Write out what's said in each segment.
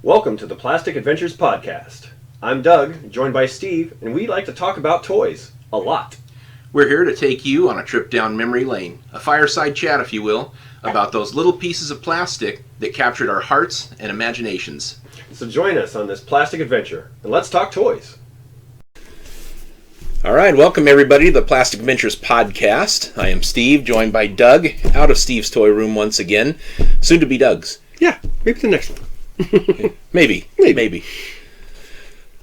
Welcome to the Plastic Adventures Podcast. I'm Doug, joined by Steve, and we like to talk about toys. A lot. We're here to take you on a trip down memory lane, a fireside chat, if you will, about those little pieces of plastic that captured our hearts and imaginations. So join us on this plastic adventure, and let's talk toys. All right, welcome everybody to the Plastic Adventures Podcast. I am Steve, joined by Doug, out of Steve's toy room once again, soon to be Doug's. Yeah, maybe the next one. Maybe.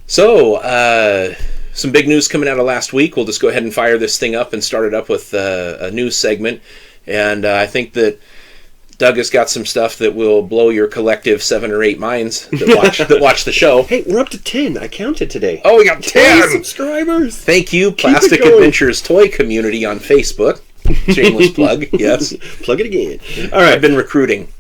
So, some big news coming out of last week. We'll just go ahead and fire this thing up and start it up with a news segment. And I think that Doug has got some stuff that will blow your collective 7 or 8 minds that watch the show. Hey, we're up to 10. I counted today. Oh, we got 10 subscribers. Thank you, Plastic Adventures Toy Community on Facebook. Shameless plug, yes. Plug it again. All right. I've been recruiting.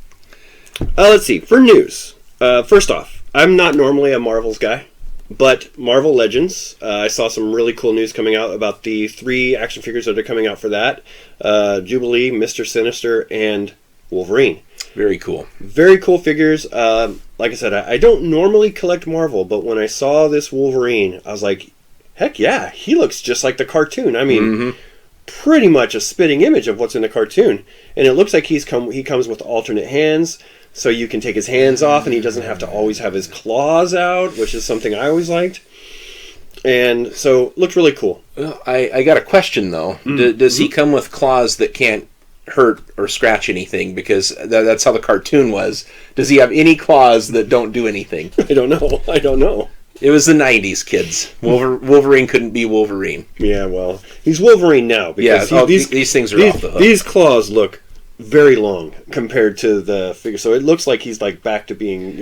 Let's see. For news, first off, I'm not normally a Marvels guy, but Marvel Legends, I saw some really cool news coming out about the 3 action figures that are coming out for that. Jubilee, Mr. Sinister, and Wolverine. Very cool. Very cool figures. Like I said, I don't normally collect Marvel, but when I saw this Wolverine, I was like, heck yeah, he looks just like the cartoon. I mean, pretty much a spitting image of what's in the cartoon. And it looks like he comes with alternate hands, so you can take his hands off and he doesn't have to always have his claws out, which is something I always liked. And so, looked really cool. Well, I got a question, though. Does he come with claws that can't hurt or scratch anything? Because that's how the cartoon was. Does he have any claws that don't do anything? I don't know. It was the 90s, kids. Wolverine couldn't be Wolverine. Yeah, well, he's Wolverine now. Because these things are off the hook. These claws look very long compared to the figure. So it looks like he's like back to being,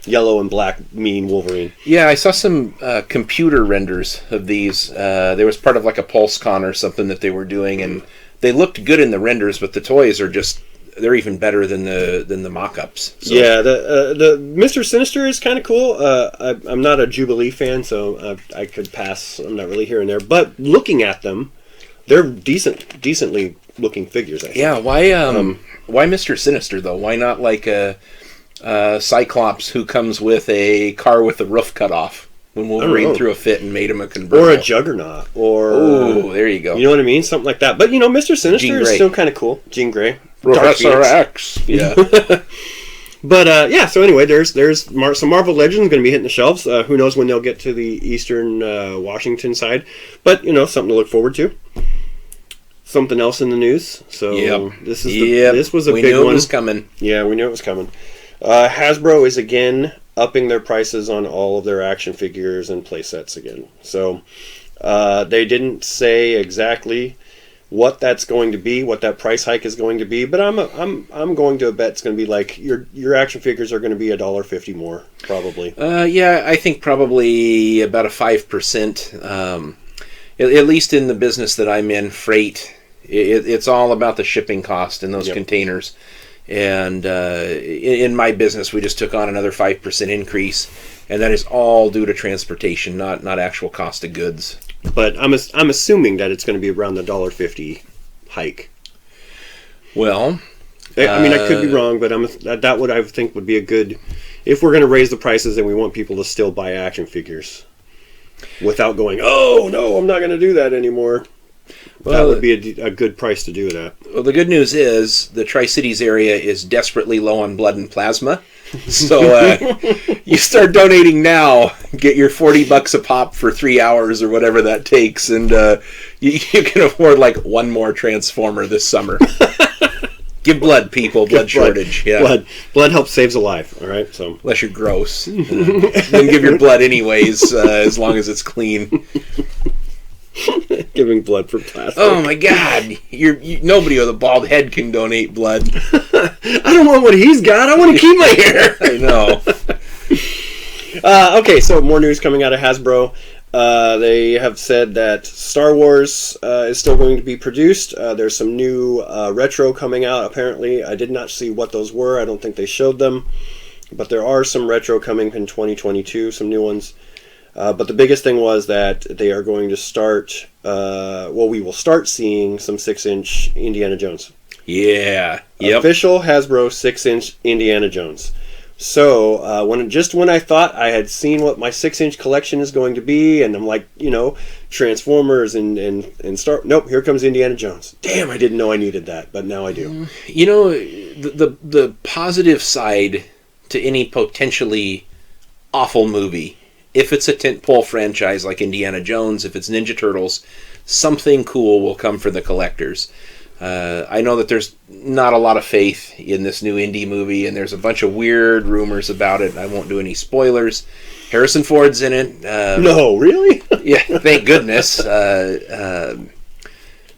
yellow and black, mean Wolverine. Yeah, I saw some computer renders of these. There was part of like a PulseCon or something that they were doing, and they looked good in the renders, but the toys are they're even better than the mock-ups. So. Yeah, the Mr. Sinister is kind of cool. I'm not a Jubilee fan, so I could pass. I'm not really here and there. But looking at them, they're decently looking figures, I think. Yeah, why Mr. Sinister, though? Why not like a Cyclops who comes with a car with the roof cut off when Wolverine threw a fit and made him a convertible? Or a Juggernaut. Oh, there you go. You know what I mean? Something like that. But, Mr. Sinister is still kind of cool. Jean Grey. Professor X. Yeah. But, so anyway, there's some Marvel Legends going to be hitting the shelves. Who knows when they'll get to the eastern Washington side. But, something to look forward to. Something else in the news. So this was a big one. We knew it was coming. Yeah, we knew it was coming. Hasbro is again upping their prices on all of their action figures and play sets again. So they didn't say exactly what that's going to be, what that price hike is going to be, but I'm going to bet it's going to be like your action figures are going to be $1.50 more, probably. Yeah, I think probably about a 5%. At least in the business that I'm in, freight, it's all about the shipping cost in those containers. And in my business, we just took on another 5% increase, and that is all due to transportation, not actual cost of goods. But I'm assuming that it's going to be around the $1.50 hike. Well, I mean, I could be wrong, but that would I think would be a good. If we're going to raise the prices, then we want people to still buy action figures without going, oh no, I'm not going to do that anymore. Well, that would be a good price to do that. Well, the good news is the Tri-Cities area is desperately low on blood and plasma. So you start donating now, get your $40 a pop for 3 hours or whatever that takes, and you can afford like one more Transformer this summer. Give blood, people. Blood shortage. Yeah. Blood helps saves a life. All right. So unless you're gross, then give your blood anyways, as long as it's clean. Giving blood for plastic. Oh my God! Nobody with a bald head can donate blood. I don't want what he's got. I want to keep my hair. I know. Okay, so more news coming out of Hasbro. They have said that Star Wars is still going to be produced. There's some new retro coming out. Apparently, I did not see what those were. I don't think they showed them, but there are some retro coming in 2022. Some new ones. But the biggest thing was that they are going to start, we will start seeing some 6-inch Indiana Jones. Yeah. Yep. Official Hasbro 6-inch Indiana Jones. So when I thought I had seen what my 6-inch collection is going to be, and I'm like, Transformers and Star. Nope, here comes Indiana Jones. Damn, I didn't know I needed that, but now I do. The positive side to any potentially awful movie, if it's a tentpole franchise like Indiana Jones, if it's Ninja Turtles, something cool will come for the collectors. I know that there's not a lot of faith in this new indie movie, and there's a bunch of weird rumors about it. I won't do any spoilers. Harrison Ford's in it. No, really? Yeah, thank goodness.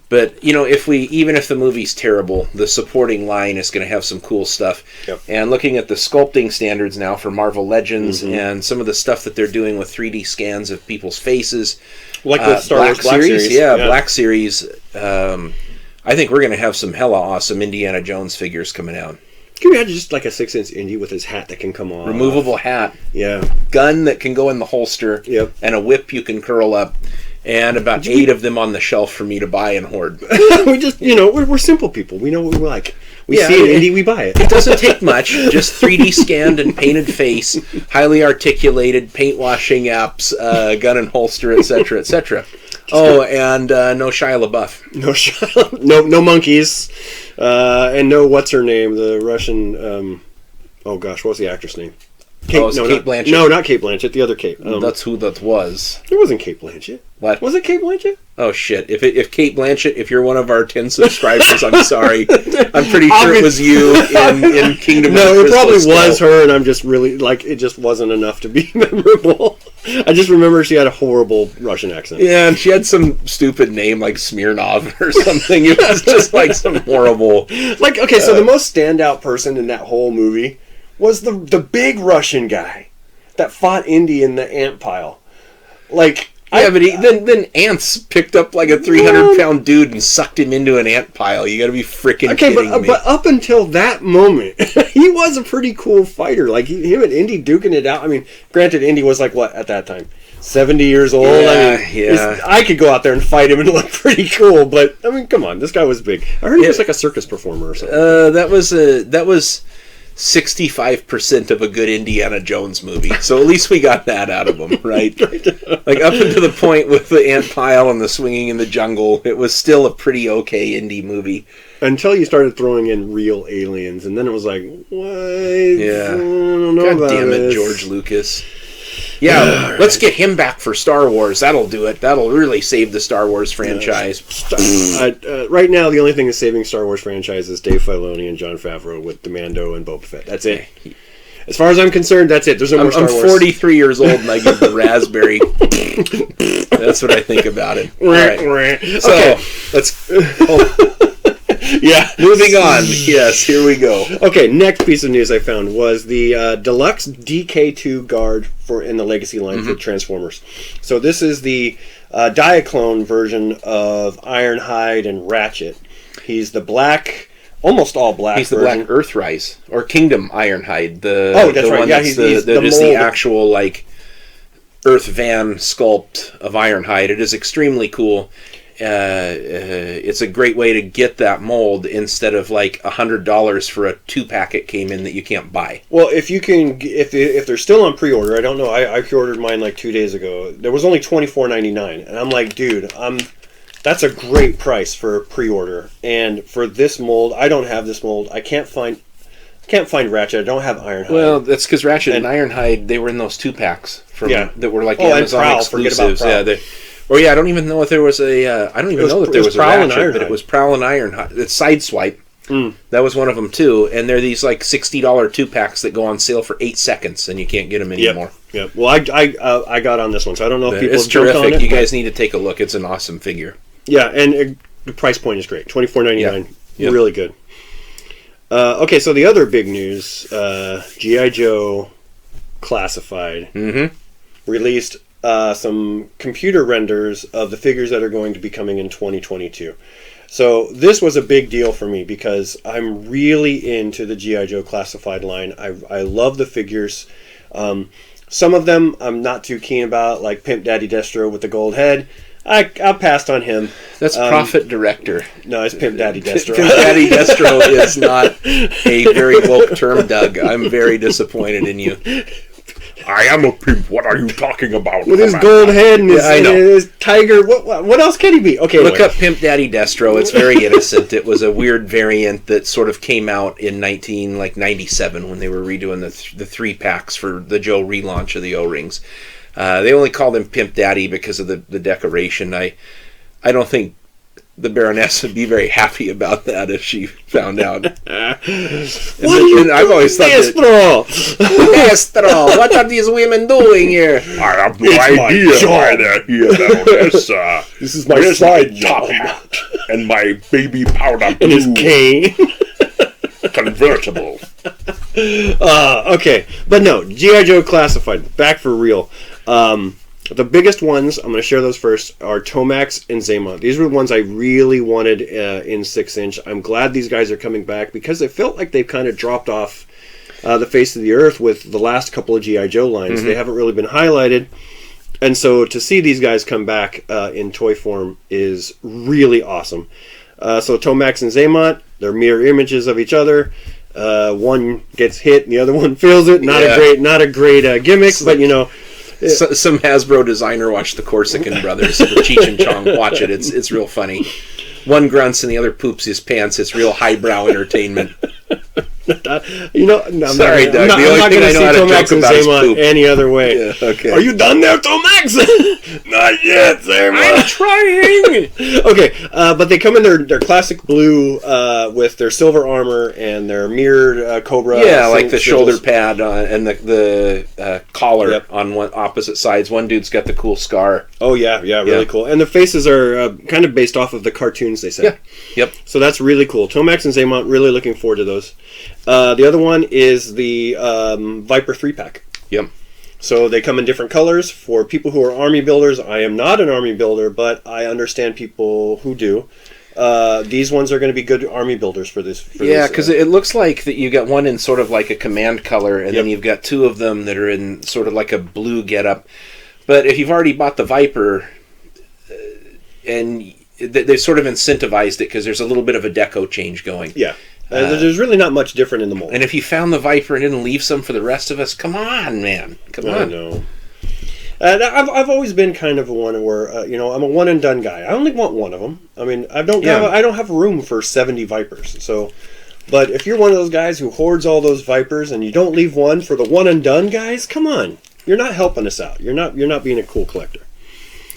But, even if the movie's terrible, the supporting line is going to have some cool stuff. Yep. And looking at the sculpting standards now for Marvel Legends and some of the stuff that they're doing with 3D scans of people's faces. Like with Star Wars Black Series. Yeah, Black Series. I think we're going to have some hella awesome Indiana Jones figures coming out. Can you imagine just like a 6-inch Indy with his hat that can come off? Removable hat. Yeah. Gun that can go in the holster. Yep. And a whip you can curl up. And about 8 of them on the shelf for me to buy and hoard. We just, we're simple people. We know what we like. We see an indie, we buy it. It doesn't take much. Just 3D scanned and painted face, highly articulated paint washing apps, gun and holster, etc., etc. Oh, and no Shia LaBeouf. No monkeys, and no what's her name, the Russian. What was the actress name? Kate Blanchett. No, not Kate Blanchett. The other Kate. That's who that was. It wasn't Kate Blanchett. What? Was it Kate Blanchett? Oh, shit. If Kate Blanchett, if you're one of our 10 subscribers, I'm sorry. I'm pretty sure it was you in Kingdom of the No, it probably Crystal Skull. was her, and I'm just really, it just wasn't enough to be memorable. I just remember she had a horrible Russian accent. Yeah, and she had some stupid name like Smirnov or something. It was just like some horrible... So the most standout person in that whole movie was the big Russian guy that fought Indy in the ant pile. But then ants picked up like a 300-pound dude and sucked him into an ant pile. You got to be freaking kidding me. But up until that moment, he was a pretty cool fighter. Him and Indy duking it out. I mean, granted, Indy was what at that time? 70 years old. I could go out there and fight him and look pretty cool. But I mean, come on, this guy was big. I heard he was like a circus performer or something. That was 65% of a good Indiana Jones movie. So at least we got that out of him, right? Up until the point with the ant pile and the swinging in the jungle, it was still a pretty okay indie movie. Until you started throwing in real aliens, and then it was like, what? Yeah. I don't know God about damn it, this. George Lucas. Yeah, let's get him back for Star Wars. That'll do it. That'll really save the Star Wars franchise. Right now, the only thing that's saving Star Wars franchise is Dave Filoni and John Favreau with the Mando and Boba Fett. That's it. As far as I'm concerned, that's it. There's no more Star Wars. I'm 43 years old and I give the raspberry. That's what I think about it. All right. So, let's... Yeah. Moving on. Yes, here we go. Okay, next piece of news I found was the deluxe DK2 guard in the Legacy line for Transformers. So this is the Diaclone version of Ironhide and Ratchet. He's the black, almost all black. He's the version. Black Earthrise or Kingdom Ironhide. That's right. Yeah, he's the actual Earth Van sculpt of Ironhide. It is extremely cool. It's a great way to get that mold instead of $100 for a 2-pack it came in that you can't buy. Well, if you can, if they're still on pre-order, I don't know. I pre-ordered mine 2 days ago. There was only $24.99, and I'm like, dude, that's a great price for pre-order. And for this mold, I don't have this mold. I can't find Ratchet. I don't have Ironhide. Well, that's because Ratchet and Ironhide, they were in those 2-packs that were Amazon Prowl, exclusives. I don't even know if there was a. I don't even know that there was a Ratchet, but it was Prowl and Ironhide. It's Sideswipe. That was one of them too, and they're these $60 2-packs that go on sale for 8 seconds, and you can't get them anymore. Yep. Well, I got on this one, so I don't know if people it's jumped terrific. on it. You guys need to take a look. It's an awesome figure. Yeah, and the price point is great. $24.99. Yeah. Really good. Okay, so the other big news: G.I. Joe Classified released some computer renders of the figures that are going to be coming in 2022. So this was a big deal for me because I'm really into the G.I. Joe Classified line. I love the figures. Some of them I'm not too keen about, like Pimp Daddy Destro with the gold head. I passed on him. That's Prophet Director. No, it's Pimp Daddy Destro. Pimp Daddy Destro is not a very woke term, Doug. I'm very disappointed in you. I am a pimp. What are you talking about? With his gold head and his tiger. What else can he be? Okay, look up Pimp Daddy Destro. It's very innocent. It was a weird variant that sort of came out in 1997 when they were redoing the 3-packs for the Joe relaunch of the O-rings. They only called him Pimp Daddy because of the decoration. I don't think the Baroness would be very happy about that if she found out. I've always thought Destro, what are these women doing here? I have no idea why they're here, Baroness. This is my side top hat and my baby powder blue and his cane. Convertible. Okay, but no, G.I. Joe Classified, back for real. The biggest ones, I'm going to share those first, are Tomax and Zeman. These were the ones I really wanted in 6-inch. I'm glad these guys are coming back because it felt like they've kind of dropped off the face of the earth with the last couple of G.I. Joe lines. They haven't really been highlighted. And so to see these guys come back in toy form is really awesome. So Tomax and Zeman, they're mirror images of each other. One gets hit and the other one feels it. Not a great gimmick, but you know... Some Hasbro designer watched the Corsican Brothers, the Cheech and Chong. Watch it; it's real funny. One grunts and the other poops his pants. It's real highbrow entertainment. Sorry, Doug. I'm not going to see Tomax and Zeman any other way. Yeah, okay. Are you done there, Tomax? Not yet, Zeman. I'm trying. Okay, but they come in their classic blue with their silver armor and their mirrored Cobra. Yeah, like the shoulder pad and the collar on one opposite sides. One dude's got the cool scar. Oh yeah, really cool. And the faces are kind of based off of the cartoons they said. Yeah. Yep. So that's really cool. Tomax and Zeman, really looking forward to those. The other one is the Viper 3-pack. Yep. So they come in different colors. For people who are army builders, I am not an army builder, but I understand people who do. These ones are going to be good army builders for this. Because it looks like that you got one in sort of like a command color, and then you've got two of them that are in sort of like a blue getup. But if you've already bought the Viper, and they've sort of incentivized it because there's a little bit of a deco change going. Yeah. There's really not much different in the mold. And if you found the Viper and didn't leave some for the rest of us, come on, man. Come on. I know. I've always been kind of one where, I'm a one and done guy. I only want one of them. I mean, I don't have room for 70 Vipers. So, but if you're one of those guys who hoards all those Vipers and you don't leave one for the one and done guys, come on. You're not helping us out. You're not being a cool collector.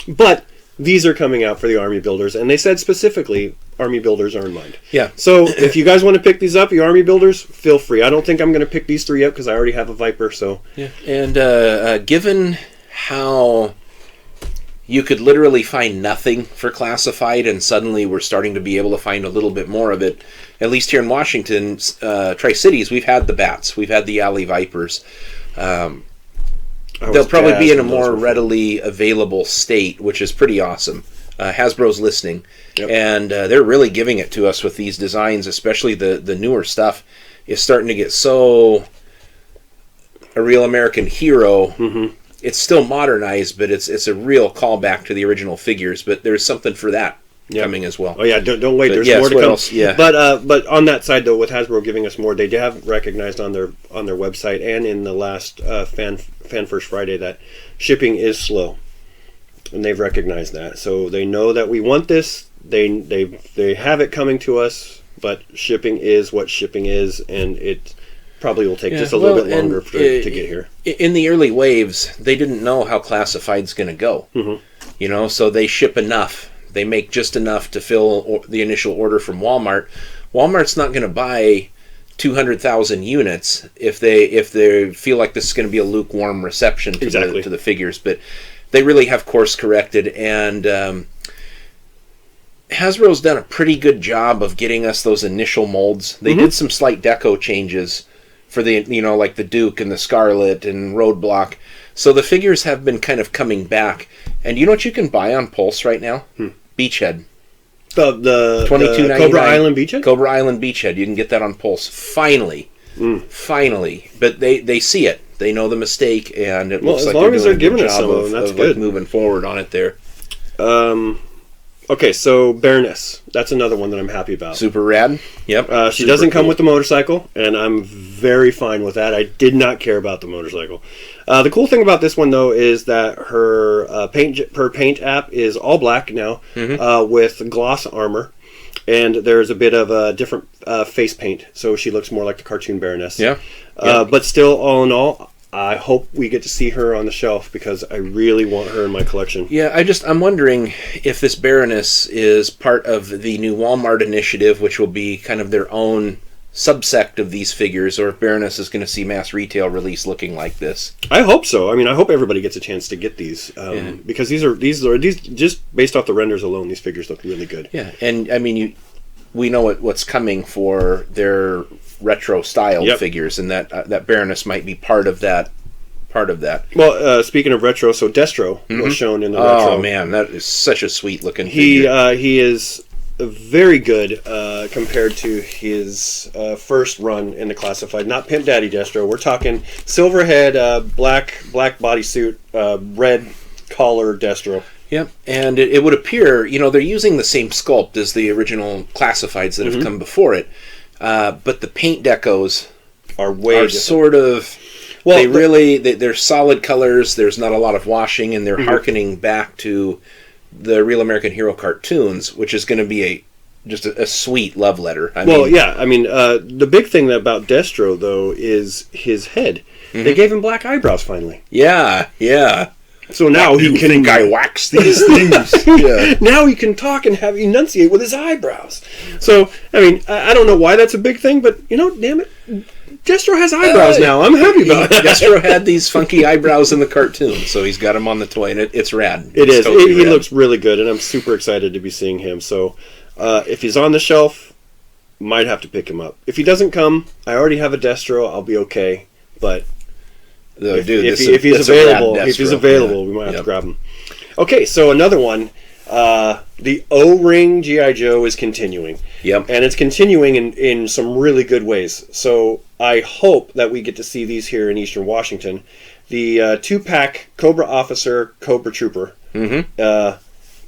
But these are coming out for the army builders, and they said specifically army builders are in mind. Yeah. So if you guys want to pick these up, you army builders, feel free. I don't think I'm going to pick these three up because I already have a Viper. So yeah. And given how you could literally find nothing for classified, and suddenly we're starting to be able to find a little bit more of it. At least here in Washington, Tri-Cities, we've had the Bats, we've had the Alley Vipers. They'll probably be in a more readily available state, which is pretty awesome. Hasbro's listening, and they're really giving it to us with these designs, especially the newer stuff is starting to get so a real American hero. Mm-hmm. It's still modernized, but it's a real callback to the original figures. But there's something for that coming as well. Oh yeah, don't wait. There's more to come. Else? Yeah. But on that side though, with Hasbro giving us more, they have recognized on their website and in the last Fan First Friday that shipping is slow, and they've recognized that. So they know that we want this. They have it coming to us, but shipping is what shipping is, and it probably will take just a little bit longer to get here. In the early waves, they didn't know how classified's going to go. Mm-hmm. So they ship enough. They make just enough to fill the initial order from Walmart. Walmart's not going to buy 200,000 units if they feel like this is going to be a lukewarm reception to the figures. But they really have course corrected, and Hasbro's done a pretty good job of getting us those initial molds. They did some slight deco changes for the like the Duke and the Scarlet and Roadblock. So the figures have been kind of coming back. And you know what you can buy on Pulse right now? Beachhead. The Cobra Island Beachhead? Cobra Island Beachhead. You can get that on Pulse. Finally. Finally. But they see it. They know the mistake, and it looks like they're doing a good job of moving forward on it there. Okay, so Baroness. That's another one that I'm happy about. Super rad. Yep. She doesn't come with the motorcycle, and I'm very fine with that. I did not care about the motorcycle. The cool thing about this one, though, is that her paint app is all black now, with gloss armor, and there's a bit of a different face paint, so she looks more like the cartoon Baroness. Yeah. But still, all in all, I hope we get to see her on the shelf because I really want her in my collection. Yeah, I'm wondering if this Baroness is part of the new Walmart initiative, which will be kind of their own subsect of these figures, or if Baroness is going to see mass retail release looking like this. I hope so. I mean, I hope everybody gets a chance to get these because these are just based off the renders alone. These figures look really good. Yeah, and I mean, we know what's coming for their retro styled figures, and that Baroness might be part of that. Well, speaking of retro, so Destro was shown in the retro. Oh man, that is such a sweet looking figure. He is very good compared to his first run in the classified. Not Pimp Daddy Destro. We're talking silver head, black bodysuit, red collar Destro. Yep, and it would appear, they're using the same sculpt as the original classifieds that have come before it. But the paint decos are sort of... Well, they're solid colors. There's not a lot of washing, and they're hearkening back to the Real American Hero cartoons, which is going to be just a sweet love letter. I mean, the big thing about Destro, though, is his head. They gave him black eyebrows, finally. Yeah. So now he can... think I wax these things? Yeah. Now he can talk and enunciate with his eyebrows. So, I mean, I don't know why that's a big thing, but, damn it, Destro has eyebrows now. I'm happy about it. Destro had these funky eyebrows in the cartoon, so he's got them on the toy, and it's rad. It's totally rad. He looks really good, and I'm super excited to be seeing him. So, if he's on the shelf, might have to pick him up. If he doesn't come, I already have a Destro. I'll be okay, but... If he's available, we might have to grab him. Okay, so another one. The O-Ring G.I. Joe is continuing. Yep. And it's continuing in some really good ways. So I hope that we get to see these here in Eastern Washington. The 2-pack Cobra Officer, Cobra Trooper. And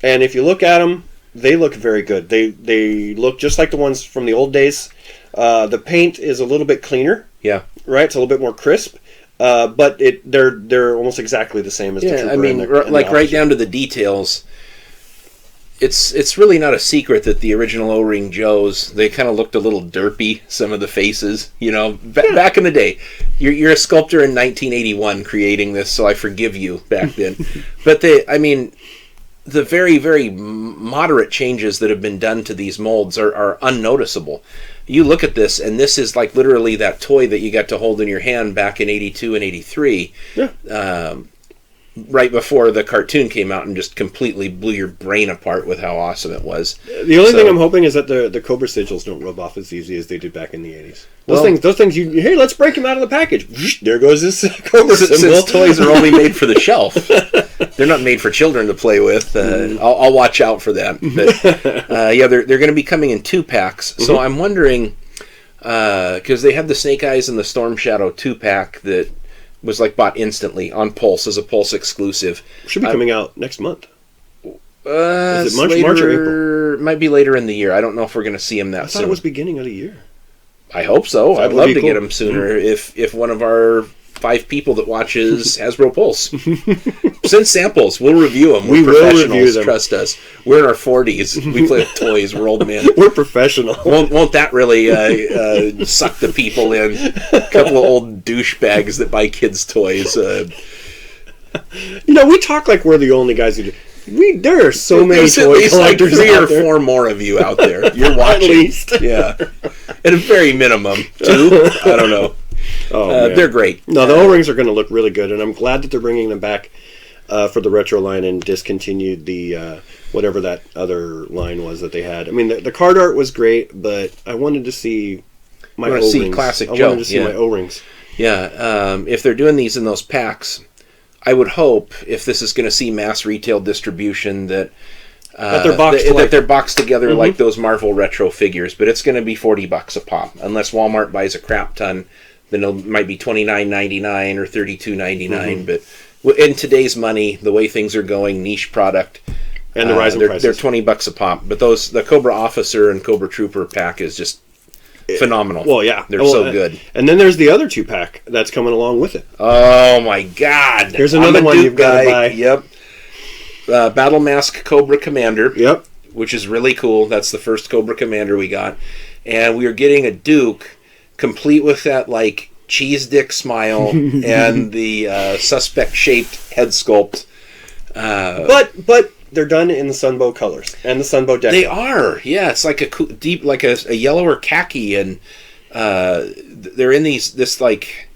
if you look at them, they look very good. They look just like the ones from the old days. The paint is a little bit cleaner. Yeah. Right? It's a little bit more crisp. But they're almost exactly the same as the Trooper. I mean, right down to the details. It's really not a secret that the original O-Ring Joes, they kind of looked a little derpy, some of the faces. Back in the day. You're a sculptor in 1981 creating this, so I forgive you back then. But the very, very moderate changes that have been done to these molds are unnoticeable. You look at this, and this is like literally that toy that you got to hold in your hand back in 82 and 83. Yeah. Right before the cartoon came out and just completely blew your brain apart with how awesome it was. The only thing I'm hoping is that the Cobra sigils don't rub off as easy as they did back in the 80s. Those things, hey, let's break them out of the package. There goes this Cobra symbol. Since toys are only made for the shelf, they're not made for children to play with. I'll watch out for that. But they're going to be coming in 2-packs. So I'm wondering, because they had the Snake Eyes and the Storm Shadow 2-pack that was bought instantly on Pulse as a Pulse exclusive. Should be coming out next month. Is it March or April? Might be later in the year. I don't know if we're going to see him that soon. I thought it was beginning of the year. I hope so. I'd love to get him sooner if one of our 5 people that watches Hasbro Pulse. Send samples. We'll review them. We're professionals. Will review them. Trust us. We're in our 40s. We play with toys. We're old men. We're professional. Won't that really suck the people in? A couple of old douchebags that buy kids' toys. We talk like we're the only guys who do. There are so many toy collectors like 3 or 4 more of you out there. You're watching. At least. Yeah. At a very minimum. 2? I don't know. They're great. No, the O-rings are going to look really good, and I'm glad that they're bringing them back for the retro line and discontinued the whatever that other line was that they had. I mean, the card art was great, but I wanted to see my O-rings. See classic Joe. I wanted to see my O-rings. Yeah, if they're doing these in those packs, I would hope, if this is going to see mass retail distribution, that they're boxed together like those Marvel retro figures, but it's going to be $40 a pop, unless Walmart buys a crap ton. Then it might be $29.99 or $32.99. But in today's money, the way things are going, niche product, And the rising prices. They're $20 a pop. But the Cobra Officer and Cobra Trooper pack is just phenomenal. Well, yeah. They're so good. And then there's the other 2-pack that's coming along with it. Oh, my God. There's another one you've got to buy. Yep. Battle Mask Cobra Commander. Yep. Which is really cool. That's the first Cobra Commander we got. And we are getting a Duke, complete with that, like, cheese dick smile and the suspect-shaped head sculpt. But they're done in the Sunbow colors and the Sunbow deck. They are, yeah. It's like deep, like a yellow or khaki, and they're in this like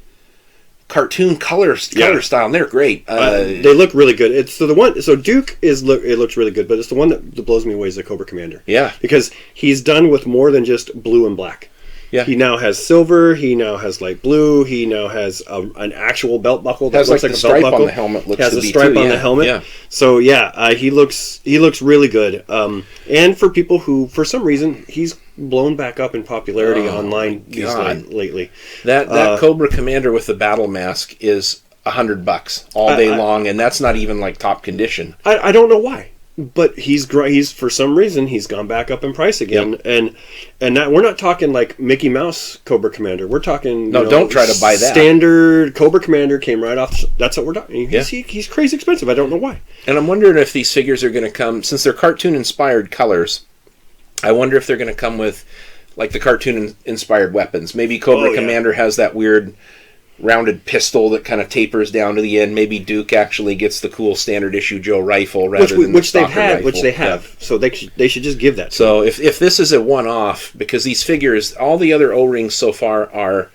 cartoon color style, and they're great. They look really good. It's the one. So Duke it looks really good, but it's the one that blows me away is the Cobra Commander. Yeah, because he's done with more than just blue and black. Yeah. He now has silver. He now has light blue. He now has an actual belt buckle that looks like a belt buckle. On the helmet looks has to a be stripe too. on the helmet. Yeah. So he looks really good. And for people who, for some reason, he's blown back up in popularity online lately. That Cobra Commander with the battle mask is $100 all day long, and that's not even like top condition. I don't know why. But he's for some reason he's gone back up in price again, yep. and that we're not talking like Mickey Mouse Cobra Commander. We're talking don't try to buy that. Standard Cobra Commander came right off. That's what we're talking. He's crazy expensive. I don't know why. And I'm wondering if these figures are going to come, since they're cartoon inspired colors. I wonder if they're going to come with like the cartoon inspired weapons. Maybe Cobra Commander has that weird rounded pistol that kind of tapers down to the end. Maybe Duke actually gets the cool standard issue Joe rifle rather than the stalker rifle. Which they have. So they should just give that to So if this is a one-off, because these figures, all the other O-rings so far are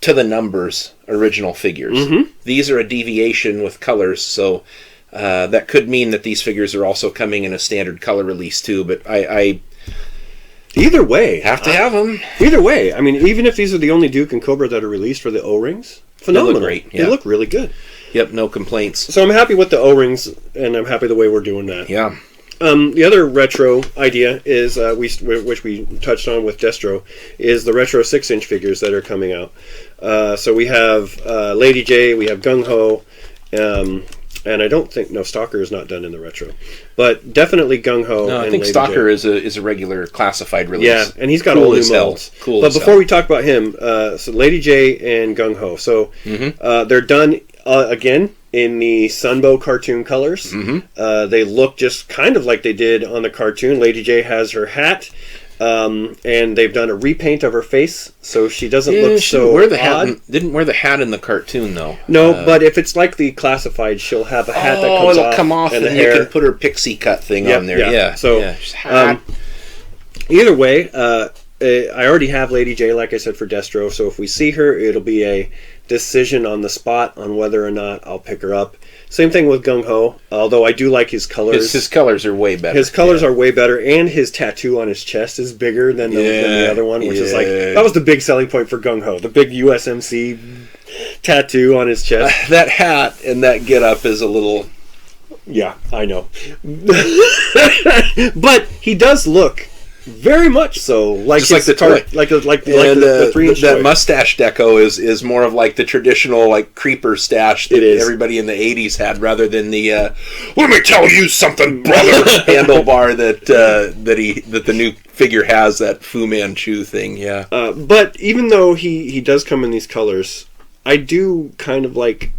to the numbers original figures. Mm-hmm. These are a deviation with colors, so that could mean that these figures are also coming in a standard color release too, but I either way, have to have them. Either way, I mean, even if these are the only Duke and Cobra that are released for the O-rings, phenomenal. They look great. Yeah. They look really good. Yep, no complaints. So I'm happy with the O-rings, and I'm happy the way we're doing that. Yeah. The other retro idea is, which we touched on with Destro, is the retro 6-inch figures that are coming out. So we have Lady J, we have Gung-Ho, and I don't think Stalker is not done in the retro, but definitely Gung-Ho. No, I think Lady Stalker J. is a regular classified release. Yeah, and he's got cool all new as hell. molds. Cool. But before we talk about him, so Lady J and Gung-Ho. So they're done again in the Sunbow cartoon colors. Mm-hmm. They look just kind of like they did on the cartoon. Lady J has her hat. And they've done a repaint of her face, so she doesn't look so odd. Didn't wear the hat in the cartoon, though. No, but if it's like the classified, she'll have a hat that comes off. It'll come off, and you can put her pixie cut thing on there. Yeah. So, either way, I already have Lady J, like I said, for Destro, so if we see her, it'll be a decision on the spot on whether or not I'll pick her up. Same thing with Gung-Ho, although I do like his colors. His colors are way better. His colors are way better, and his tattoo on his chest is bigger than the other one, which is like, that was the big selling point for Gung-Ho, the big USMC tattoo on his chest. That hat and that get-up is a little... Yeah, I know. But he does look very much so like the toy, like the 3-inch that toy. mustache deco is more of like the traditional like creeper stash that everybody in the 80s had, rather than the let me tell you something, brother handlebar that the new figure has, that Fu Manchu thing. Yeah. But even though he does come in these colors, I do kind of like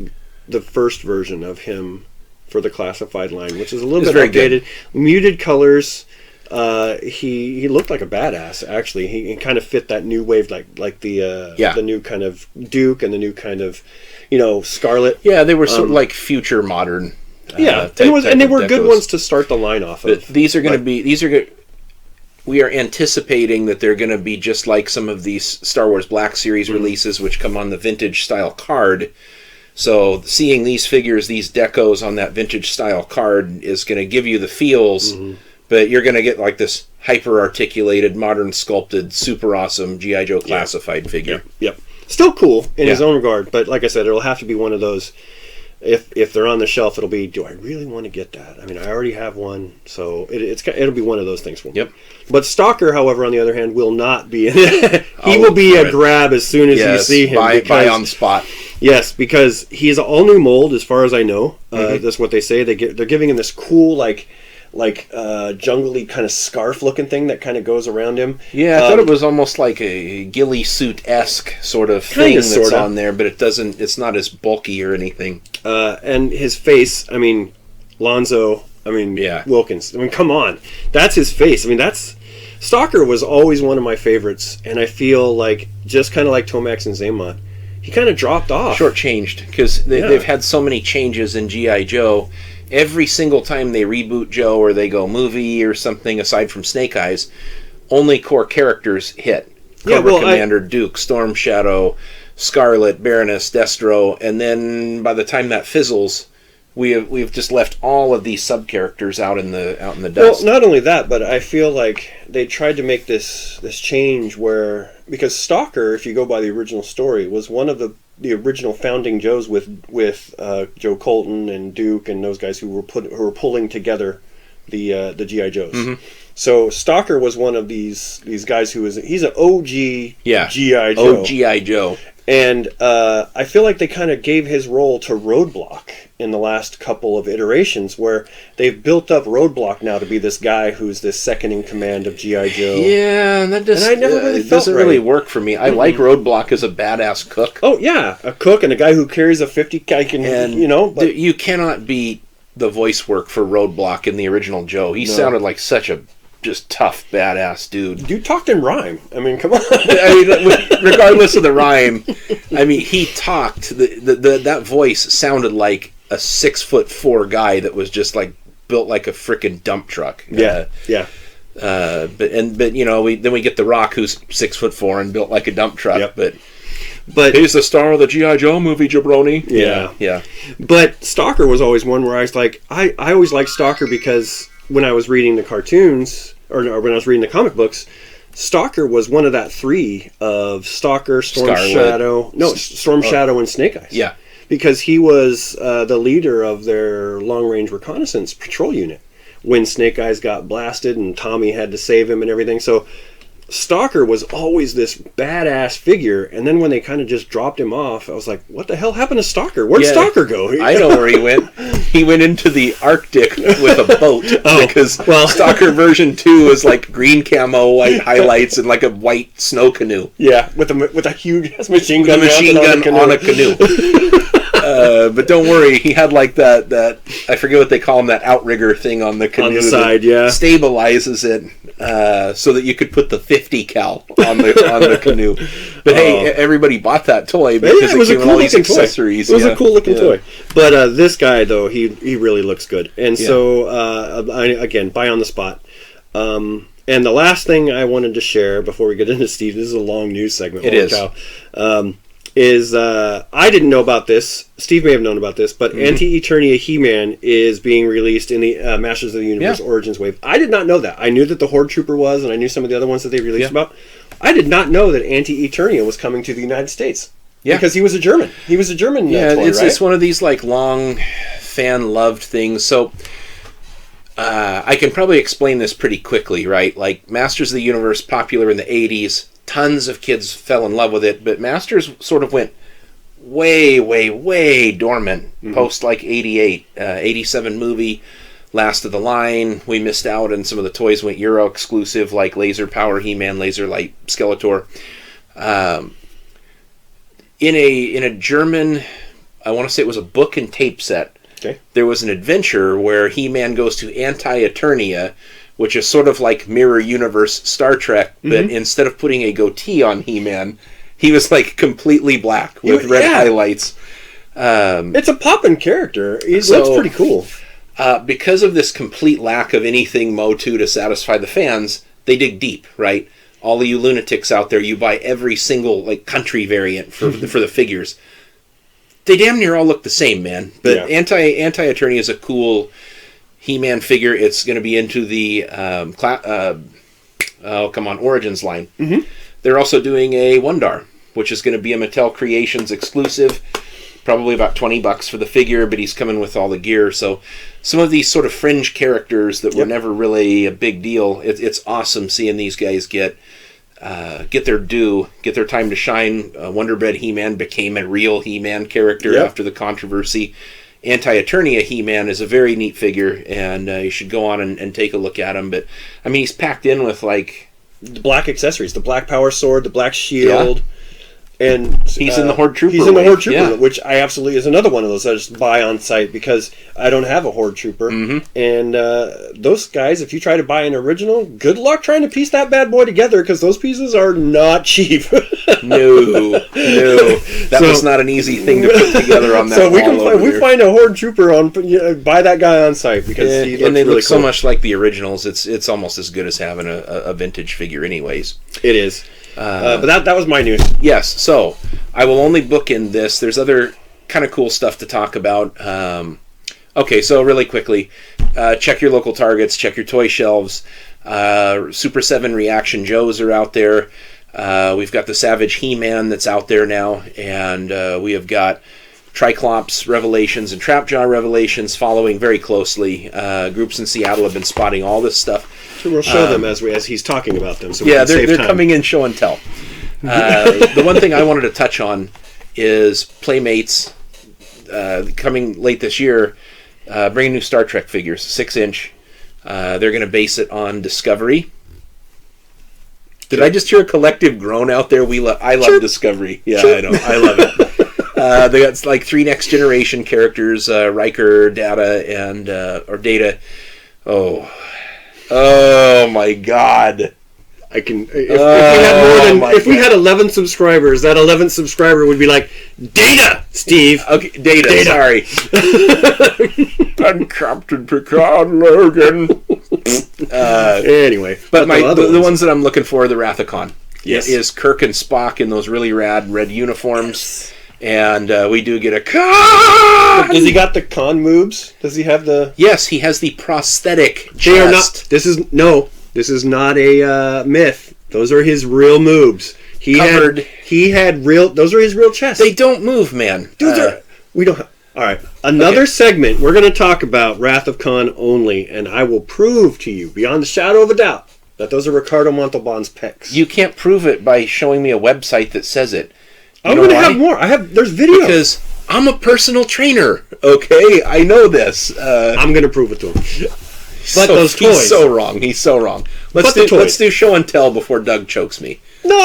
the first version of him for the classified line, which is a little bit outdated, muted colors. He looked like a badass. Actually, he kind of fit that new wave, like the new kind of Duke and the new kind of Scarlet. Yeah, they were sort of like future modern. And they were good ones to start the line off of. These are going to be we are anticipating that they're going to be just like some of these Star Wars Black Series releases, which come on the vintage style card. So seeing these figures, these decos on that vintage style card is going to give you the feels. But you're going to get like this hyper-articulated, modern sculpted, super awesome G.I. Joe classified figure. Yep. Still cool in his own regard, but like I said, it'll have to be one of those. If they're on the shelf, it'll be, do I really want to get that? I mean, I already have one, so it'll be one of those things for me. Yep. But Stalker, however, on the other hand, will not be. He will be a grab as soon as you see him. Buy on spot. Yes, because he's an all-new mold, as far as I know. That's what they say. They're giving him this cool, like jungly kind of scarf looking thing that kind of goes around him. Yeah, I thought it was almost like a ghillie suit-esque sort of thing that's sorta on there, but it's not as bulky or anything. And his face, I mean, Lonzo, I mean, Yeah. Wilkins, I mean, come on. That's his face. I mean, Stalker was always one of my favorites, and I feel like, just kind of like Tomax and Zeman, he kind of dropped off. Shortchanged, because they've had so many changes in G.I. Joe. Every single time they reboot Joe or they go movie or something, aside from Snake Eyes, only core characters hit. Cobra Commander, Duke, Storm Shadow, Scarlet, Baroness, Destro, and then by the time that fizzles, we've just left all of these sub-characters out in the dust. Well, not only that, but I feel like they tried to make this change where, because Stalker, if you go by the original story, was one of the original founding Joes with Joe Colton and Duke and those guys who were pulling together the GI Joes. Mm-hmm. So Stalker was one of these guys he's an OG GI Joe. OG GI Joe. And I feel like they kind of gave his role to Roadblock in the last couple of iterations, where they've built up Roadblock now to be this guy who's this second in command of G.I. Joe. Yeah, and I never really felt doesn't right. really work for me. I like Roadblock as a badass cook. Oh, yeah, a cook and a guy who carries a 50 But you cannot beat the voice work for Roadblock in the original Joe. He sounded like such a just tough, badass dude. Dude talked in rhyme. I mean, come on. I mean, regardless of the rhyme, I mean, he talked. That voice sounded like a 6'4" guy that was just like built like a freaking dump truck. Yeah. But you know, we get The Rock, who's 6'4" and built like a dump truck. Yep. But he's the star of the G.I. Joe movie, jabroni. Yeah. But Stalker was always one where I was like, I always liked Stalker because when I was reading the cartoons, or when I was reading the comic books, Stalker was one of that three of Stalker, Storm Shadow, and Snake Eyes. Yeah. Because he was the leader of their long-range reconnaissance patrol unit when Snake Eyes got blasted and Tommy had to save him and everything. So Stalker was always this badass figure, and then when they kind of just dropped him off, I was like, what the hell happened to Stalker? Where'd Stalker go? I know where he went. He went into the Arctic with a boat because Stalker version 2 is like green camo, white highlights, and like a white snow canoe. Yeah, with a huge machine gun on a canoe. But don't worry, he had like that I forget what they call him, that outrigger thing on the canoe on the side, stabilizes it so that you could put the 50 cal on the canoe. But hey, everybody bought that toy because it came with all these accessories. It was a cool looking toy. But this guy though, he really looks good, and so again, buy on the spot. And the last thing I wanted to share before we get into Steve, this is a long news segment. It is. Is I didn't know about this. Steve may have known about this, but Anti-Eternia He-Man is being released in the Masters of the Universe Origins wave. I did not know that. I knew that the Horde Trooper was, and I knew some of the other ones that they released about. I did not know that Anti-Eternia was coming to the United States. Yeah, because he was a German. He was a German. Toy, it's one of these like long fan-loved things. So I can probably explain this pretty quickly, right? Like Masters of the Universe, popular in the 80s. Tons of kids fell in love with it, but Masters sort of went way, way, way dormant post like 88, 87 movie, Last of the Line. We missed out, and some of the toys went Euro exclusive, like Laser Power He-Man, Laser Light Skeletor. In a German, I want to say it was a book and tape set. Okay. There was an adventure where He-Man goes to Anti-Eternia, which is sort of like Mirror Universe Star Trek, but instead of putting a goatee on He-Man, he was like completely black with red highlights. It's a poppin' character. He looks pretty cool. Because of this complete lack of anything Motu to satisfy the fans, they dig deep, right? All of you lunatics out there, you buy every single like country variant for the figures. They damn near all look the same, man. But Anti-Eternia is a cool He-Man figure. It's going to be into the Origins line. They're also doing a Wundar, which is going to be a Mattel Creations exclusive. Probably about $20 for the figure, but he's coming with all the gear. So some of these sort of fringe characters that were never really a big deal, it's awesome seeing these guys get their due, get their time to shine. Wunderbed He-Man became a real He-Man character after the controversy. Anti-Eternia He-Man is a very neat figure, and you should go on and take a look at him. But, I mean, he's packed in with, like... the black accessories, the black power sword, the black shield. And he's in the Horde Trooper. He's in the Horde Trooper, which I absolutely is another one of those I just buy on site because I don't have a Horde Trooper. And those guys, if you try to buy an original, good luck trying to piece that bad boy together because those pieces are not cheap. No. That was not an easy thing to put together on that. So we find a Horde Trooper buy that guy on site because he looks and they really look cool. so much like the originals. It's almost as good as having a vintage figure, anyways. It is. But that was my news. Yes, so I will only bookend this. There's other kind of cool stuff to talk about. Okay, so really quickly, check your local Targets, check your toy shelves. Super 7 Reaction Joes are out there. We've got the Savage He-Man that's out there now, and we have got Triclops Revelations and Trapjaw Revelations following very closely. Groups in Seattle have been spotting all this stuff. So we'll show them as he's talking about them. So they're coming in show and tell. The one thing I wanted to touch on is Playmates coming late this year, bringing new Star Trek figures, 6-inch. They're going to base it on Discovery. Did I just hear a collective groan out there? I love Discovery. Yeah, I know. I love it. They got like 3 next generation characters: Riker, Data, and or Data. Oh my God! I can. If we had 11 subscribers, that 11th subscriber would be like, Data, Steve. Okay, Data. Sorry. And Captain Picard, Logan. Anyway, but the ones that I'm looking for are the Rathacon. Yes, it is Kirk and Spock in those really rad red uniforms. Yes. And we do get a con. Does he got the con moves? Does he have the? Yes, he has the prosthetic chest. They are not. This is not a myth. Those are his real moves. He had real. Those are his real chests. They don't move, man. Dude, we don't. All right, another segment. We're going to talk about Wrath of Khan only, and I will prove to you, beyond the shadow of a doubt, that those are Ricardo Montalban's pecs. You can't prove it by showing me a website that says it. I'm going to have more. There's video. Because I'm a personal trainer, okay? I know this. I'm going to prove it to him. But those toys. He's so wrong. Let's do show and tell before Doug chokes me. No.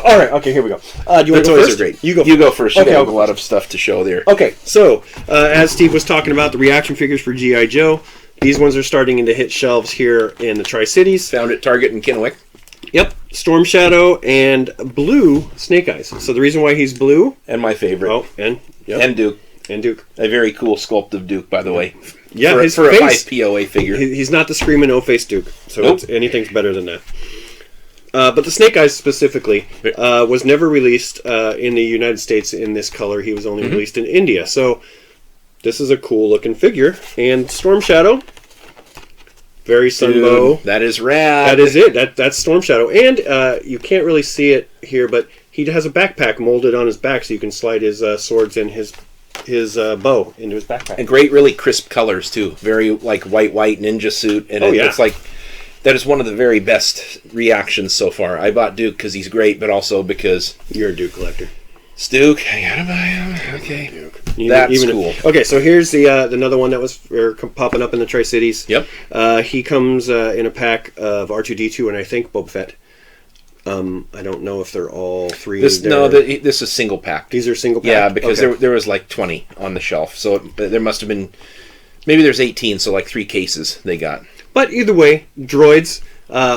All right, okay, here we go. Do you want to go first? Are great. You go first. You have a lot of stuff to show there. Okay, so as Steve was talking about the reaction figures for G.I. Joe, these ones are starting to hit shelves here in the Tri-Cities. Found at Target in Kennewick. Yep, Storm Shadow and blue Snake Eyes. So the reason why he's blue... And my favorite. And Duke. And Duke. A very cool sculpt of Duke, by the way. Yeah, for a 5 POA figure. He's not the screaming no-face Duke, so anything's better than that. But the Snake Eyes specifically was never released in the United States in this color. He was only released in India. So this is a cool-looking figure. And Storm Shadow... Very Sunbow. That is rad. That is it. That's Storm Shadow. And you can't really see it here, but he has a backpack molded on his back so you can slide his swords and his bow into his backpack. And great, really crisp colors, too. Very, like, white ninja suit. And it's like, that is one of the very best reactions so far. I bought Duke because he's great, but also because... You're a Duke collector. It's Duke. I gotta buy him. Okay. Duke. That's cool. Okay, so here's the another one that was popping up in the Tri-Cities. Yep. He comes in a pack of R2-D2 and I think Boba Fett. I don't know if they're all three. This is single pack. These are single pack? Yeah, because there was like 20 on the shelf. So there must have been... Maybe there's 18, so like 3 cases they got. But either way, droids...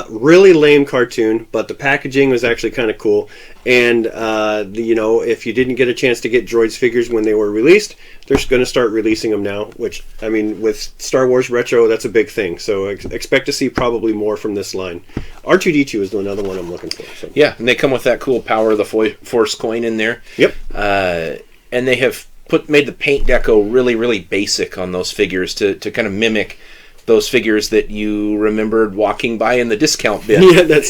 really lame cartoon, but the packaging was actually kind of cool. And, if you didn't get a chance to get Droids figures when they were released, they're going to start releasing them now, which, I mean, with Star Wars Retro, that's a big thing. So expect to see probably more from this line. R2-D2 is another one I'm looking for. So. Yeah, and they come with that cool Power of the Force coin in there. Yep. And they have made the paint deco really, really basic on those figures to kind of mimic those figures that you remembered walking by in the discount bin. Yeah, that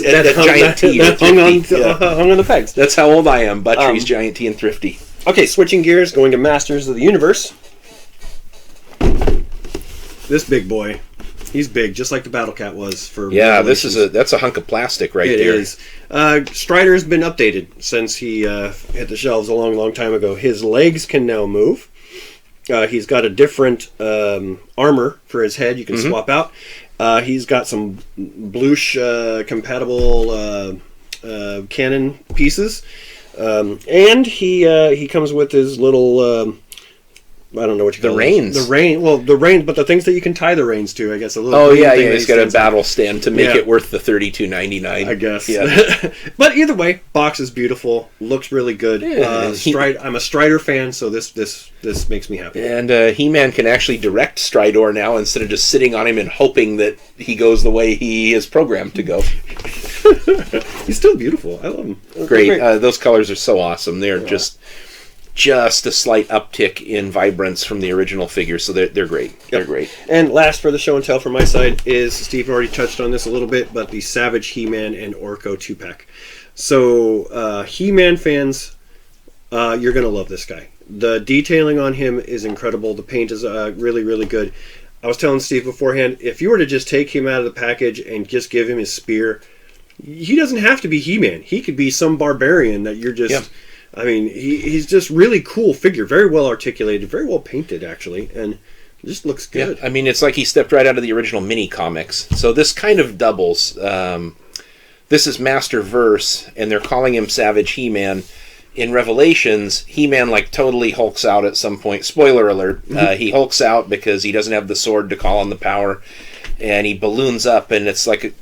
giant T. That hung on the pegs. That's how old I am. Buttrey's Giant T and Thrifty. Okay, switching gears, going to Masters of the Universe. This big boy, he's big, just like the Battle Cat was for. Yeah, that's a hunk of plastic right there. It is. Strider's been updated since he hit the shelves a long, long time ago. His legs can now move. He's got a different armor for his head you can swap out. He's got some Bloosh compatible cannon pieces. And he comes with his little... I don't know what you call the reins. The reins, but the things that you can tie the reins to, I guess. A little. Oh yeah, he's got a battle stand to make it worth the $32.99. I guess. Yeah. But either way, box is beautiful. Looks really good. Yeah, I'm a Strider fan, so this makes me happy. And He-Man can actually direct Stridor now instead of just sitting on him and hoping that he goes the way he is programmed to go. He's still beautiful. I love him. Great. Those colors are so awesome. They're just a slight uptick in vibrance from the original figure, so they're great. Yep. They're great. And last for the show and tell from my side is, Steve already touched on this a little bit, but the Savage He-Man and Orko 2-pack. So, He-Man fans, you're going to love this guy. The detailing on him is incredible. The paint is really, really good. I was telling Steve beforehand, if you were to just take him out of the package and just give him his spear, he doesn't have to be He-Man. He could be some barbarian that you're just... Yeah. I mean, he's just really cool figure, very well articulated, very well painted, actually, and just looks good. Yeah, I mean, it's like he stepped right out of the original mini comics. So this kind of doubles. This is Master Verse, and they're calling him Savage He-Man. In Revelations, He-Man totally hulks out at some point. Spoiler alert: he hulks out because he doesn't have the sword to call on the power, and he balloons up, and it's like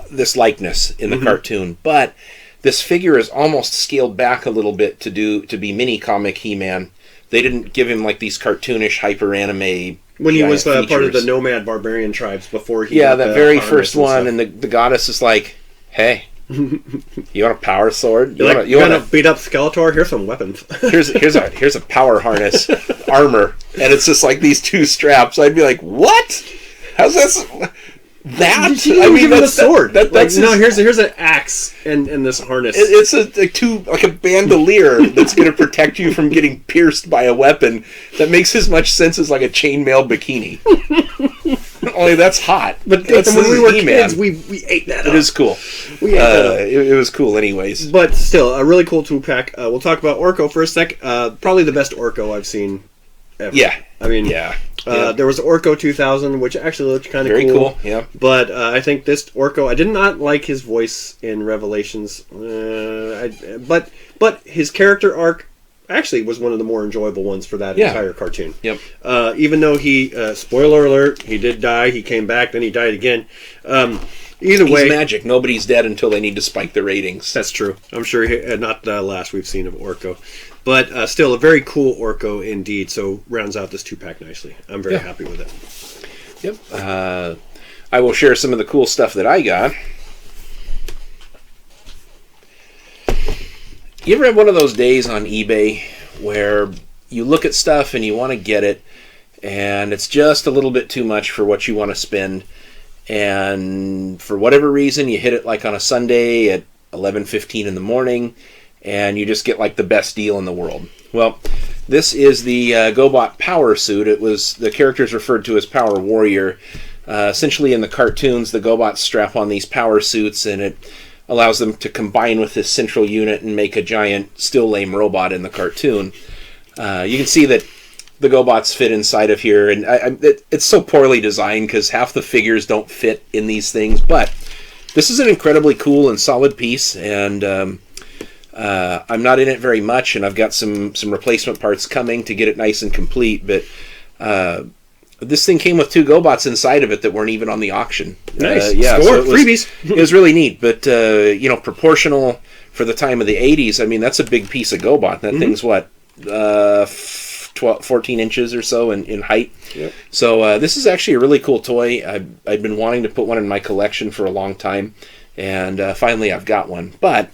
this likeness in the cartoon, but. This figure is almost scaled back a little bit to be mini comic He-Man. They didn't give him these cartoonish hyper anime. When he was part of the nomad barbarian tribes before he. Yeah, that very first one, and the goddess is like, "Hey, you want a power sword? You want to beat up Skeletor? Here's some weapons. here's a power harness, armor, and it's just these two straps." I'd be like, "What? How's this?" That I mean, give him a sword. That's here's an axe and this harness. It's a bandolier that's going to protect you from getting pierced by a weapon that makes as much sense as a chainmail bikini. Only that's hot. But when we were kids, we ate that. It is cool. We ate that up. It was cool, anyways. But still, a really cool 2-pack. We'll talk about Orko for a sec. Probably the best Orko I've seen ever. Yeah, I mean, there was Orko 2000, which actually looked kind of very cool. Yeah, but I think this Orko, I did not like his voice in Revelations, but his character arc actually was one of the more enjoyable ones for that entire cartoon. Yep. Even though he, spoiler alert, he did die. He came back, then he died again. Either way, he's magic. Nobody's dead until they need to spike the ratings. That's true. I'm sure not the last we've seen of Orko. But still, a very cool Orko indeed. So rounds out this 2-pack nicely. I'm very happy with it. Yep. I will share some of the cool stuff that I got. You ever have one of those days on eBay where you look at stuff and you want to get it, and it's just a little bit too much for what you want to spend, and for whatever reason you hit it on a Sunday at 11:15 in the morning, and you just get the best deal in the world? Well, this is the Gobot Power Suit. It was the character's referred to as Power Warrior. Essentially, in the cartoons, the Gobots strap on these power suits, and it allows them to combine with this central unit and make a giant, still lame robot in the cartoon. You can see that the Gobots fit inside of here, and it's so poorly designed because half the figures don't fit in these things, but this is an incredibly cool and solid piece, and I'm not in it very much, and I've got some replacement parts coming to get it nice and complete, but this thing came with 2 Gobots inside of it that weren't even on the auction. Nice. So freebies. It was really neat, but proportional for the time of the 80s, I mean, that's a big piece of Gobot. That thing's what, 14 inches or so in height. Yep. So this is actually a really cool toy. I've been wanting to put one in my collection for a long time, and finally I've got one. But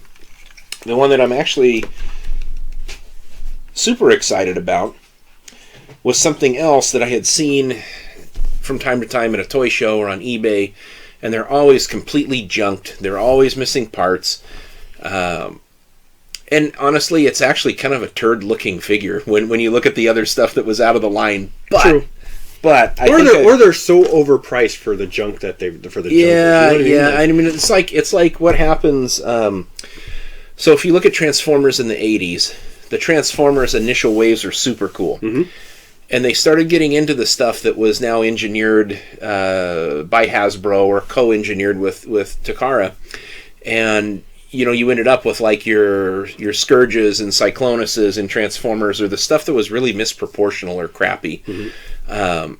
the one that I'm actually super excited about was something else that I had seen from time to time at a toy show or on eBay, and they're always completely junked. They're always missing parts. And honestly, it's actually kind of a turd-looking figure when you look at the other stuff that was out of the line. But, True. But they're so overpriced for the junk that for the junk. I mean, it's like what happens. So if you look at Transformers in the 80s, the Transformers initial waves are super cool. Mm-hmm. And they started getting into the stuff that was now engineered by Hasbro or co-engineered with Takara. And, you ended up with like your Scourges and Cyclonuses and Transformers, or the stuff that was really misproportional or crappy. Mm-hmm.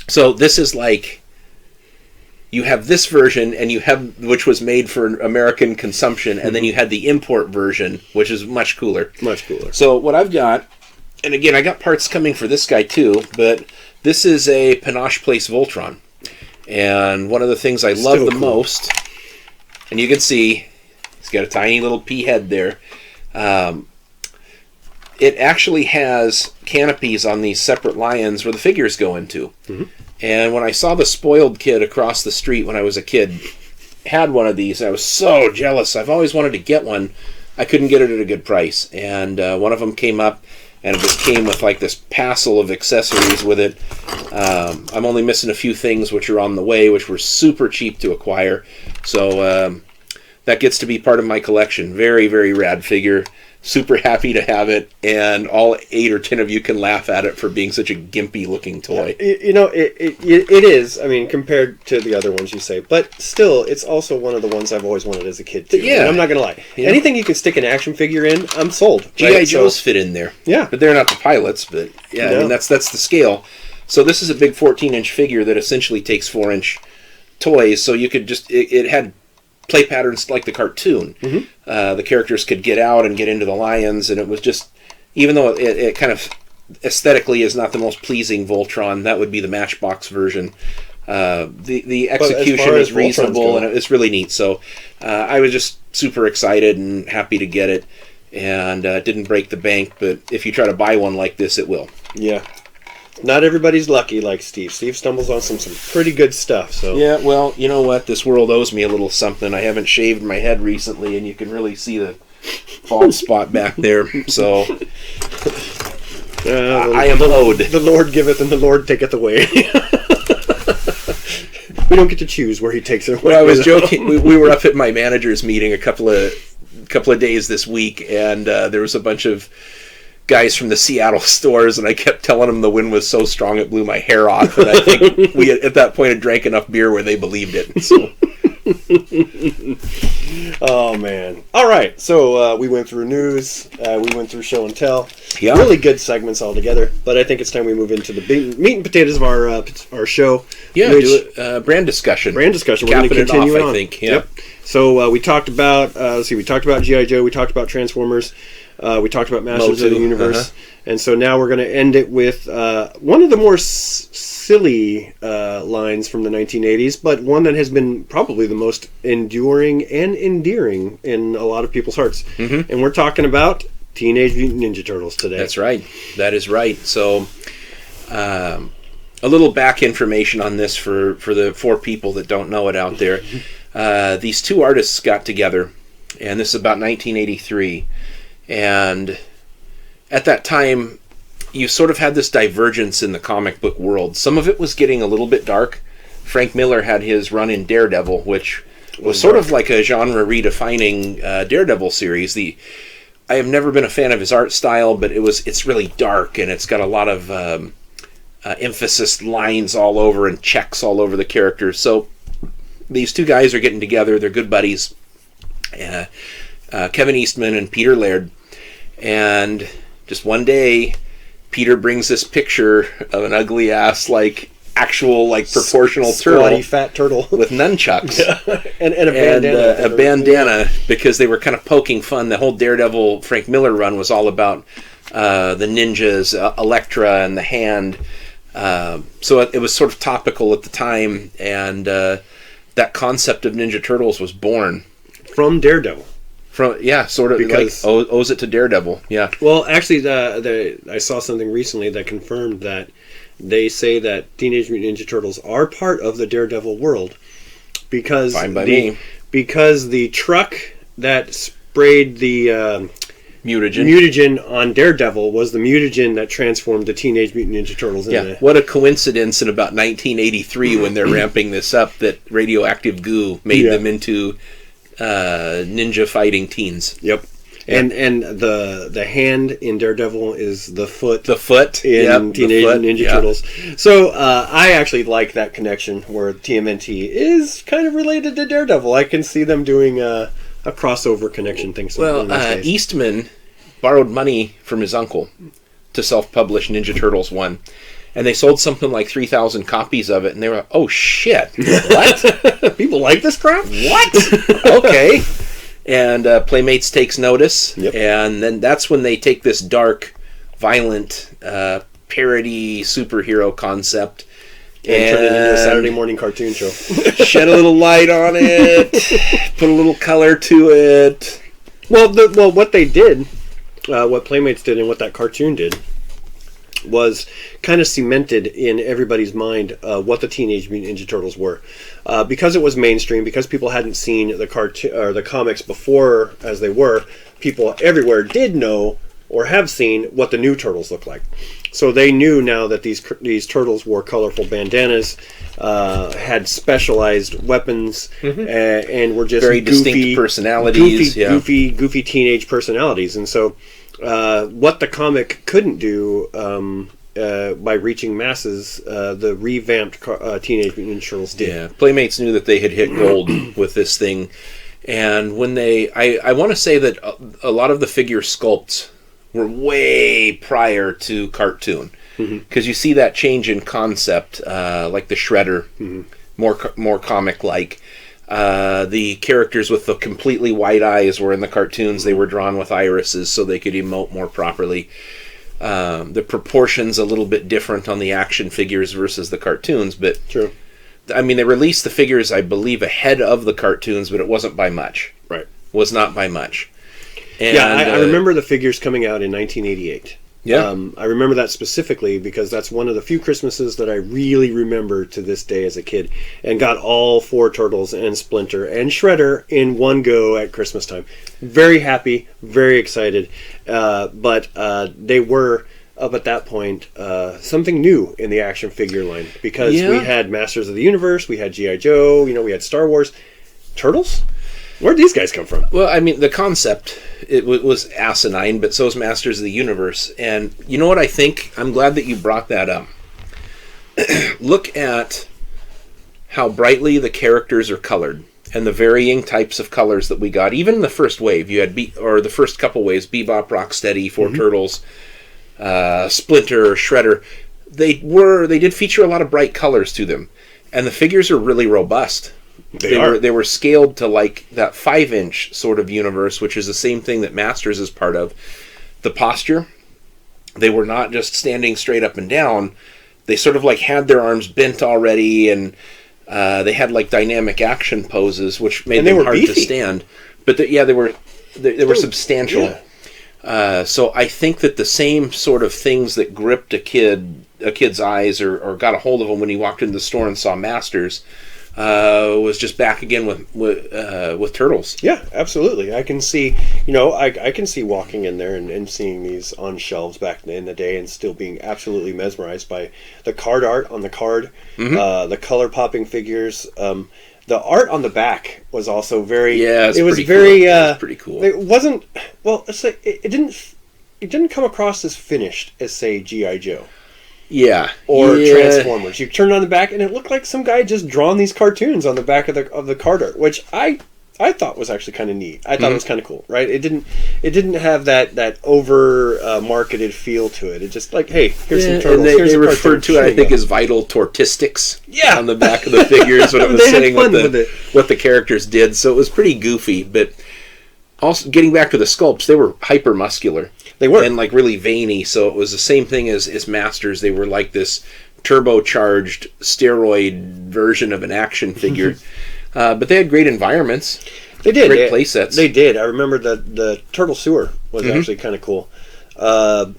So this is like, you have this version, and you have, which was made for American consumption, and then you had the import version, which is much cooler. Much cooler. So what I've got, and again, I got parts coming for this guy too, but this is a Panache Place Voltron. And one of the things I love the most, and you can see, he's got a tiny little pea head there. It actually has canopies on these separate lions where the figures go into. Mm-hmm. And when I saw the spoiled kid across the street when I was a kid had one of these, I was so jealous. I've always wanted to get one. I couldn't get it at a good price. And one of them came up, and it just came with like this passel of accessories with it. I'm only missing a few things which are on the way, which were super cheap to acquire. So that gets to be part of my collection. Very, very rad figure. Super happy to have it, and all 8 or 10 of you can laugh at it for being such a gimpy looking toy. It is. I mean, compared to the other ones you say, but still, it's also one of the ones I've always wanted as a kid too. Yeah, and I'm not gonna lie. Yeah. Anything you can stick an action figure in, I'm sold. G.I. Joes fit in there. Yeah, but they're not the pilots. But yeah, no. I mean that's the scale. So this is a big 14-inch figure that essentially takes 4-inch toys. So you could just it had play patterns like the cartoon. Mm-hmm. The characters could get out and get into the lions, and it was just, even though it kind of aesthetically is not the most pleasing Voltron, that would be the Matchbox version. The execution is reasonable, and it's really neat. So I was just super excited and happy to get it, and didn't break the bank, but if you try to buy one like this, it will. Yeah. Not everybody's lucky like Steve. Steve stumbles on some pretty good stuff. So yeah, well, you know what? This world owes me a little something. I haven't shaved my head recently, and you can really see the bald spot back there. So I am owed. The Lord giveth and the Lord taketh away. We don't get to choose where he takes it away. Well, I was joking. We were up at my manager's meeting a couple of days this week, and there was a bunch of guys from the Seattle stores, and I kept telling them the wind was so strong it blew my hair off, and I think we at that point had drank enough beer where they believed it. So. Oh man! All right, so we went through news, we went through show and tell. Yeah. Really good segments all together. But I think it's time we move into the meat and potatoes of our show. Yeah, do a brand discussion. We're going to continue on. I think. Yeah. Yep. So we talked about we talked about G.I. Joe, we talked about Transformers. We talked about Masters of the Universe, and so now we're going to end it with one of the more silly lines from the 1980s, but one that has been probably the most enduring and endearing in a lot of people's hearts. Mm-hmm. And we're talking about Teenage Mutant Ninja Turtles today. That's right. That is right. So, a little back information on this for the 4 people that don't know it out there. These 2 artists got together, and this is about 1983. And at that time, you sort of had this divergence in the comic book world. Some of it was getting a little bit dark. Frank Miller had his run in Daredevil, which was sort of like a genre redefining Daredevil series. I have never been a fan of his art style, but it's really dark, and it's got a lot of emphasis lines all over and checks all over the characters. So these 2 guys are getting together. They're good buddies. Kevin Eastman and Peter Laird, and just one day Peter brings this picture of an ugly ass actual proportional squatty fat turtle with nunchucks and a bandana because they were kind of poking fun. The whole Daredevil Frank Miller run was all about the ninjas, Elektra and the Hand, so it was sort of topical at the time, and that concept of Ninja Turtles was born from Daredevil. Sort of because, owes it to Daredevil. Yeah. Well, actually, I saw something recently that confirmed that they say that Teenage Mutant Ninja Turtles are part of the Daredevil world because the truck that sprayed the mutagen on Daredevil was the mutagen that transformed the Teenage Mutant Ninja Turtles. What a coincidence in about 1983 when they're ramping this up that radioactive goo made them into ninja fighting teens. Yep. And the hand in Daredevil is the foot. The foot in Teenage Ninja Turtles. So I actually like that connection where TMNT is kind of related to Daredevil. I can see them doing a crossover connection thing. Well, Eastman borrowed money from his uncle to self-publish Ninja Turtles 1. And they sold something like 3,000 copies of it, and they were like, oh shit, what? People like this crap? What? Okay. And Playmates takes notice, and then that's when they take this dark, violent, parody superhero concept and turn it into a Saturday morning cartoon show. Shed a little light on it, put a little color to it. Well, what they did, what Playmates did and what that cartoon did, was kind of cemented in everybody's mind what the Teenage Mutant Ninja Turtles were, because it was mainstream. Because people hadn't seen the cartoon or the comics before as they were. People everywhere did know or have seen what the new Turtles look like. So they knew now that these turtles wore colorful bandanas, had specialized weapons, and were just very distinct personalities, goofy teenage personalities, and so. What the comic couldn't do by reaching masses, the revamped Teenage Mutant Ninja Turtles did. Yeah, Playmates knew that they had hit gold with this thing, and when I want to say that a lot of the figure sculpts were way prior to cartoon, because you see that change in concept, like the Shredder, more comic-like. The characters with the completely white eyes were in the cartoons. They were drawn with irises so they could emote more properly. The proportions a little bit different on the action figures versus the cartoons, but true. I mean, they released the figures, I believe, ahead of the cartoons, but it wasn't by much. Right. Was not by much. And, I remember the figures coming out in 1988. Yeah. I remember that specifically because that's one of the few Christmases that I really remember to this day as a kid, and got all 4 Turtles and Splinter and Shredder in one go at Christmas time. Very happy, very excited, but they were, up at that point, something new in the action figure line, because we had Masters of the Universe, we had G.I. Joe, we had Star Wars. Turtles? Where'd these guys come from? Well, I mean, the concept, it was asinine, but so is Masters of the Universe. And you know what I think? I'm glad that you brought that up. Look at how brightly the characters are colored, and the varying types of colors that we got. Even in the first wave, you had the first couple waves, Bebop, Rocksteady, 4 Turtles, Splinter, Shredder. They did feature a lot of bright colors to them, and the figures are really robust. They were scaled to like that 5-inch sort of universe, which is the same thing that Masters is part of. The posture, they were not just standing straight up and down. They sort of like had their arms bent already, and they had like dynamic action poses, which made them hard to stand. But they were substantial. Yeah. So I think that the same sort of things that gripped a kid's eyes or got a hold of him when he walked into the store and saw Masters. Was just back again with Turtles. Yeah, absolutely. I can see, I can see walking in there and seeing these on shelves back in the day and still being absolutely mesmerized by the card art on the card, the color popping figures. The art on the back was also very. Yeah, it was pretty cool. It wasn't. Well, it's like it didn't come across as finished as, say, G.I. Joe. Yeah, or Transformers. You turn on the back, and it looked like some guy just drawn these cartoons on the back of the card art, which I thought was actually kind of neat. I thought it was kind of cool, right? It didn't have that over marketed feel to it. It just like, hey, here's some Turtles. And they referred to it, I think, as vital tortistics. Yeah. On the back of the figures when it was saying what the characters did. So it was pretty goofy, but also getting back to the sculpts, they were hyper muscular. They were. And like really veiny, so it was the same thing as Masters. They were like this turbocharged steroid version of an action figure. But they had great environments. They did. Great play sets. They did. I remember the Turtle Sewer was actually kind of cool. The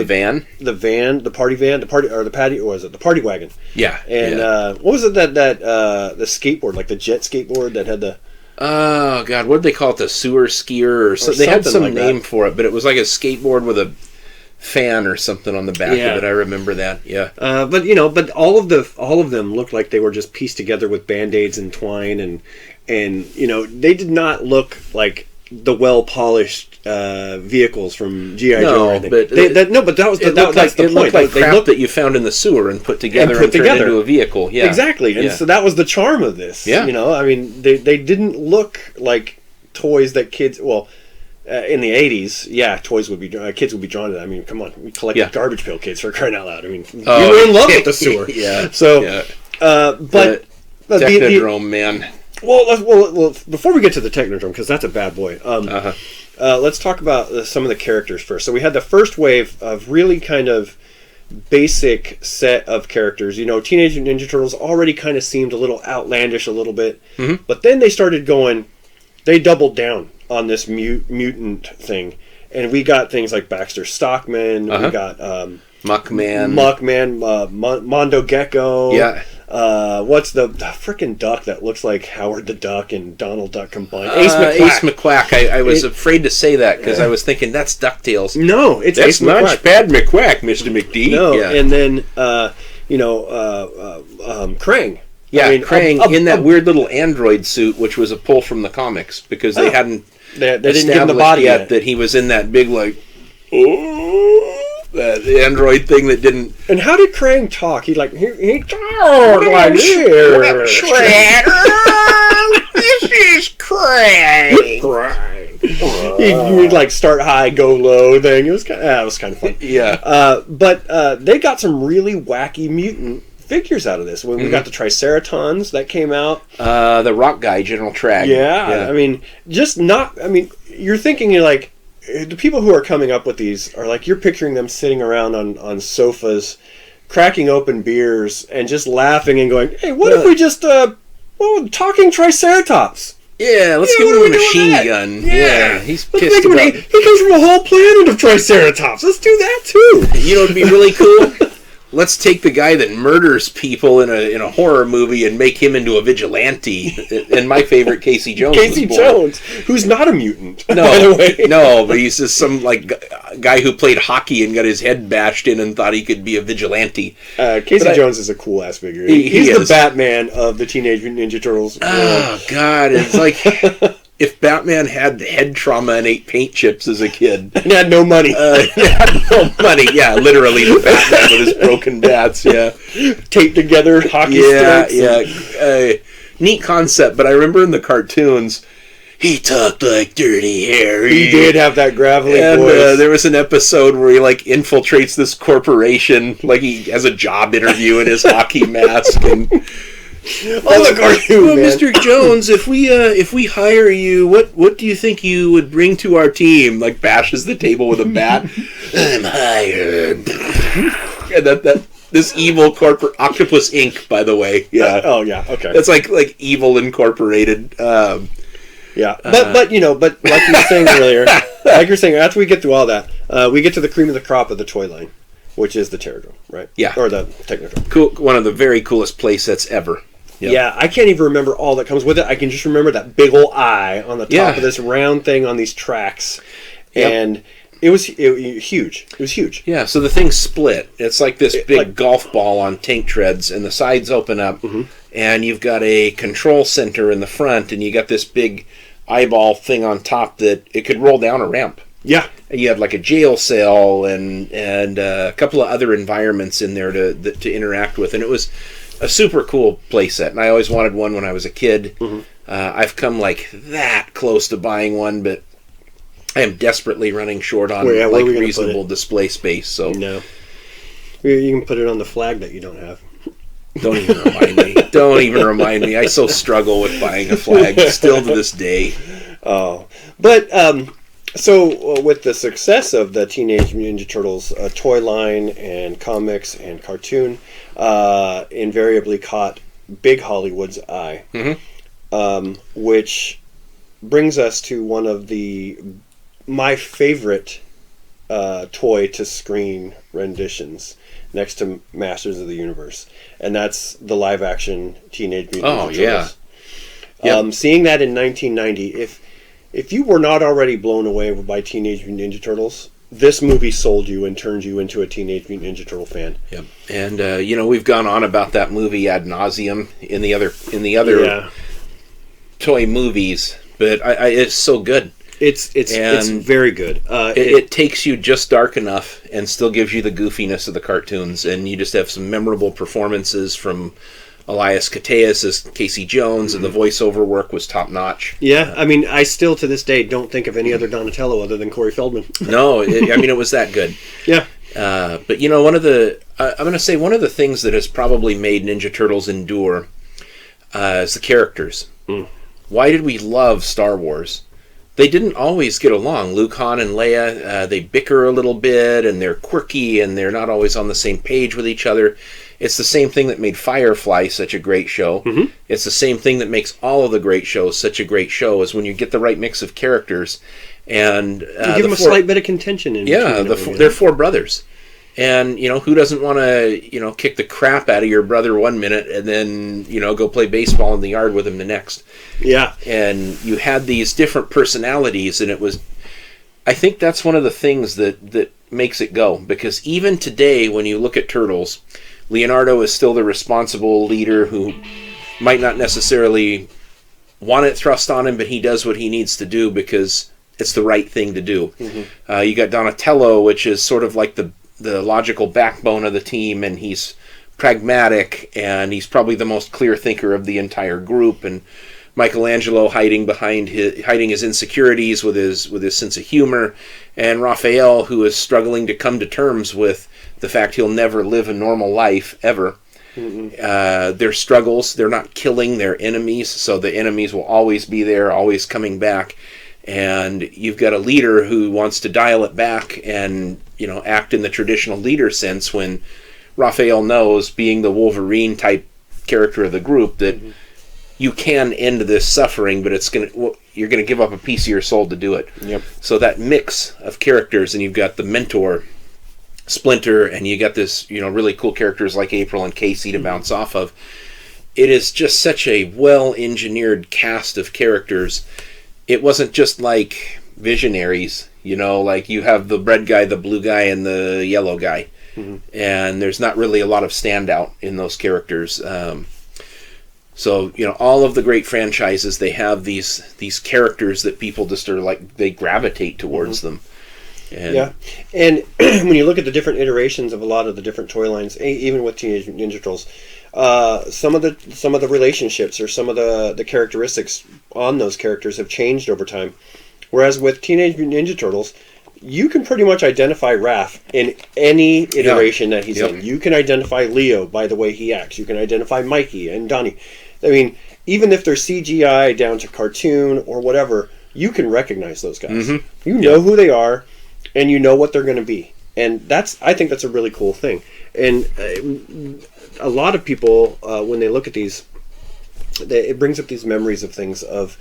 van, the party van, the party wagon. Yeah. And what was it that the skateboard, like the jet skateboard that had the. Oh God! What did they call it? The sewer skier or something? They had some like name for it, but it was like a skateboard with a fan or something on the back of it. I remember that. Yeah. But all of them looked like they were just pieced together with Band-Aids and twine, and they did not look like the well polished vehicles from GI Joe. No, or anything. but that was it that's the looked point. like They crap looked that you found in the sewer and put together and turned together. into a vehicle. Yeah, exactly, and Yeah. so that was the charm of this. Yeah. You know, I mean, they didn't look like toys that kids. Well, in the '80s, yeah, toys would be kids would be drawn to that. I mean, come on, we collected garbage pail kids for crying out loud. I mean, we were in love with the sewer. Yeah. So, Yeah. but Technodrome, man. Well, before we get to the Technodrome, because that's a bad boy. Let's talk about some of the characters first. So we had the first wave of really kind of basic set of characters. You know, Teenage Mutant Ninja Turtles already kind of seemed a little outlandish a little bit, but then they started going. They doubled down on this mutant thing, and we got things like Baxter Stockman. We got Muckman, Mondo Gecko. Yeah. What's the frickin' duck that looks like Howard the Duck and Donald Duck combined? Ace McQuack. I was afraid to say that because I was thinking that's DuckTales. No, it's That's Ace McQuack. Launchpad McQuack, Mr. McD. No, Yeah. and then Krang. Yeah, I mean, Krang in that weird little android suit, which was a pull from the comics because they hadn't They didn't give him the body yet. that he was in that big that android thing that didn't. And how did Krang talk? He talked like this. This is Krang. He'd like start high, go low thing. It was kind of fun. Yeah. But they got some really wacky mutant figures out of this. When we got the Triceratons that came out. The rock guy, General Trag. Yeah. I mean, you're thinking like the people who are coming up with these are like you're picturing them sitting around on sofas, cracking open beers and just laughing and going, "Hey, what if we just talking Triceratops?" Yeah, let's give him a machine gun. Yeah, he's pissed about it. He comes from a whole planet of Triceratops. Let's do that too. You know, it'd be really cool. Let's take the guy that murders people in a horror movie and make him into a vigilante. And my favorite, Casey Jones. Casey Jones, who's not a mutant, no, by the way. No, but he's just some like guy who played hockey and got his head bashed in and thought he could be a vigilante. Casey Jones is a cool ass figure. He's the Batman of the Teenage Mutant Ninja Turtles. Oh God, it's like if Batman had head trauma and ate paint chips as a kid. And had no money. Yeah, literally the Batman with his broken bats, yeah. Taped together hockey sticks. Yeah. Neat concept, but I remember in the cartoons, he talked like Dirty Harry. He did have that gravelly and, voice. There was an episode where he like infiltrates this corporation, like he has a job interview in his hockey mask and... the cartoon, man. Mr. Jones, if we hire you, what do you think you would bring to our team? Like bashes the table with a bat. I'm hired. And that this evil corporate Octopus Inc. By the way, yeah. Oh yeah, okay. That's like Evil Incorporated. Yeah, but like you were saying earlier, after we get through all that, we get to the cream of the crop of the toy line, which is the Pterodrome, right? Yeah, or the Technodrome. Cool, one of the very coolest play sets ever. Yep. Yeah, I can't even remember all that comes with it. I can just remember that big old eye on the top of this round thing on these tracks, and it was huge. It was huge. Yeah, so the thing split. It's like this big golf ball on tank treads, and the sides open up, and you've got a control center in the front, and you got this big eyeball thing on top that it could roll down a ramp. Yeah. And you had like a jail cell and a couple of other environments in there to interact with, and it was a super cool playset, and I always wanted one when I was a kid. I've come like that close to buying one, but I am desperately running short on reasonable display space. So no, you can put it on the flag that you don't have. Don't even remind me. Don't even remind me. I so struggle with buying a flag still to this day. Oh, but so with the success of the Teenage Mutant Ninja Turtles toy line and comics and cartoon, invariably caught big Hollywood's eye, which brings us to one of my favorite toy to screen renditions next to Masters of the Universe, and that's the live action Teenage Mutant Ninja Turtles. Yep. Seeing that in 1990, if you were not already blown away by Teenage Mutant Ninja Turtles, this movie sold you and turned you into a Teenage Mutant Ninja Turtle fan. Yep. And we've gone on about that movie ad nauseum in the other toy movies, but it's so good. It's very good. It takes you just dark enough and still gives you the goofiness of the cartoons, and you just have some memorable performances from Elias Koteas as Casey Jones, and the voiceover work was top notch. Yeah, I mean, I still to this day don't think of any other Donatello other than Corey Feldman. No, it was that good. Yeah. But one of the I'm going to say one of the things that has probably made Ninja Turtles endure is the characters. Why did we love Star Wars? They didn't always get along. Luke, Han, and Leia, they bicker a little bit, and they're quirky, and they're not always on the same page with each other. It's the same thing that made Firefly such a great show. Mm-hmm. It's the same thing that makes all of the great shows such a great show, is when you get the right mix of characters. And give them a slight bit of contention in between. They're four brothers. And, who doesn't want to, kick the crap out of your brother one minute and then, go play baseball in the yard with him the next. Yeah. And you had these different personalities, and I think that's one of the things that makes it go. Because even today, when you look at Turtles, Leonardo is still the responsible leader who might not necessarily want it thrust on him, but he does what he needs to do because it's the right thing to do. Mm-hmm. You got Donatello, which is sort of like the logical backbone of the team, and he's pragmatic, and he's probably the most clear thinker of the entire group. And Michelangelo hiding his insecurities with his sense of humor, and Raphael, who is struggling to come to terms with the fact he'll never live a normal life ever. Mm-hmm. Their struggles, they're not killing their enemies, so the enemies will always be there, always coming back. And you've got a leader who wants to dial it back and, act in the traditional leader sense, when Raphael knows, being the Wolverine type character of the group, that you can end this suffering, but you're going to give up a piece of your soul to do it. Yep. So that mix of characters, and you've got the mentor, Splinter, and you got this, really cool characters like April and Casey to bounce off of. It is just such a well-engineered cast of characters. It wasn't just like Visionaries, like you have the red guy, the blue guy, and the yellow guy. Mm-hmm. And there's not really a lot of standout in those characters. So, all of the great franchises, they have these characters that people just are like, they gravitate towards them. And and when you look at the different iterations of a lot of the different toy lines, even with Teenage Mutant Ninja Turtles, some of the relationships or some of the characteristics on those characters have changed over time. Whereas with Teenage Mutant Ninja Turtles, you can pretty much identify Raph in any iteration that he's in. You can identify Leo by the way he acts. You can identify Mikey and Donnie. I mean, even if they're CGI down to cartoon or whatever, you can recognize those guys. Mm-hmm. You know who they are, and you know what they're going to be. And I think that's a really cool thing. And a lot of people, when they look at these, it brings up these memories of things of,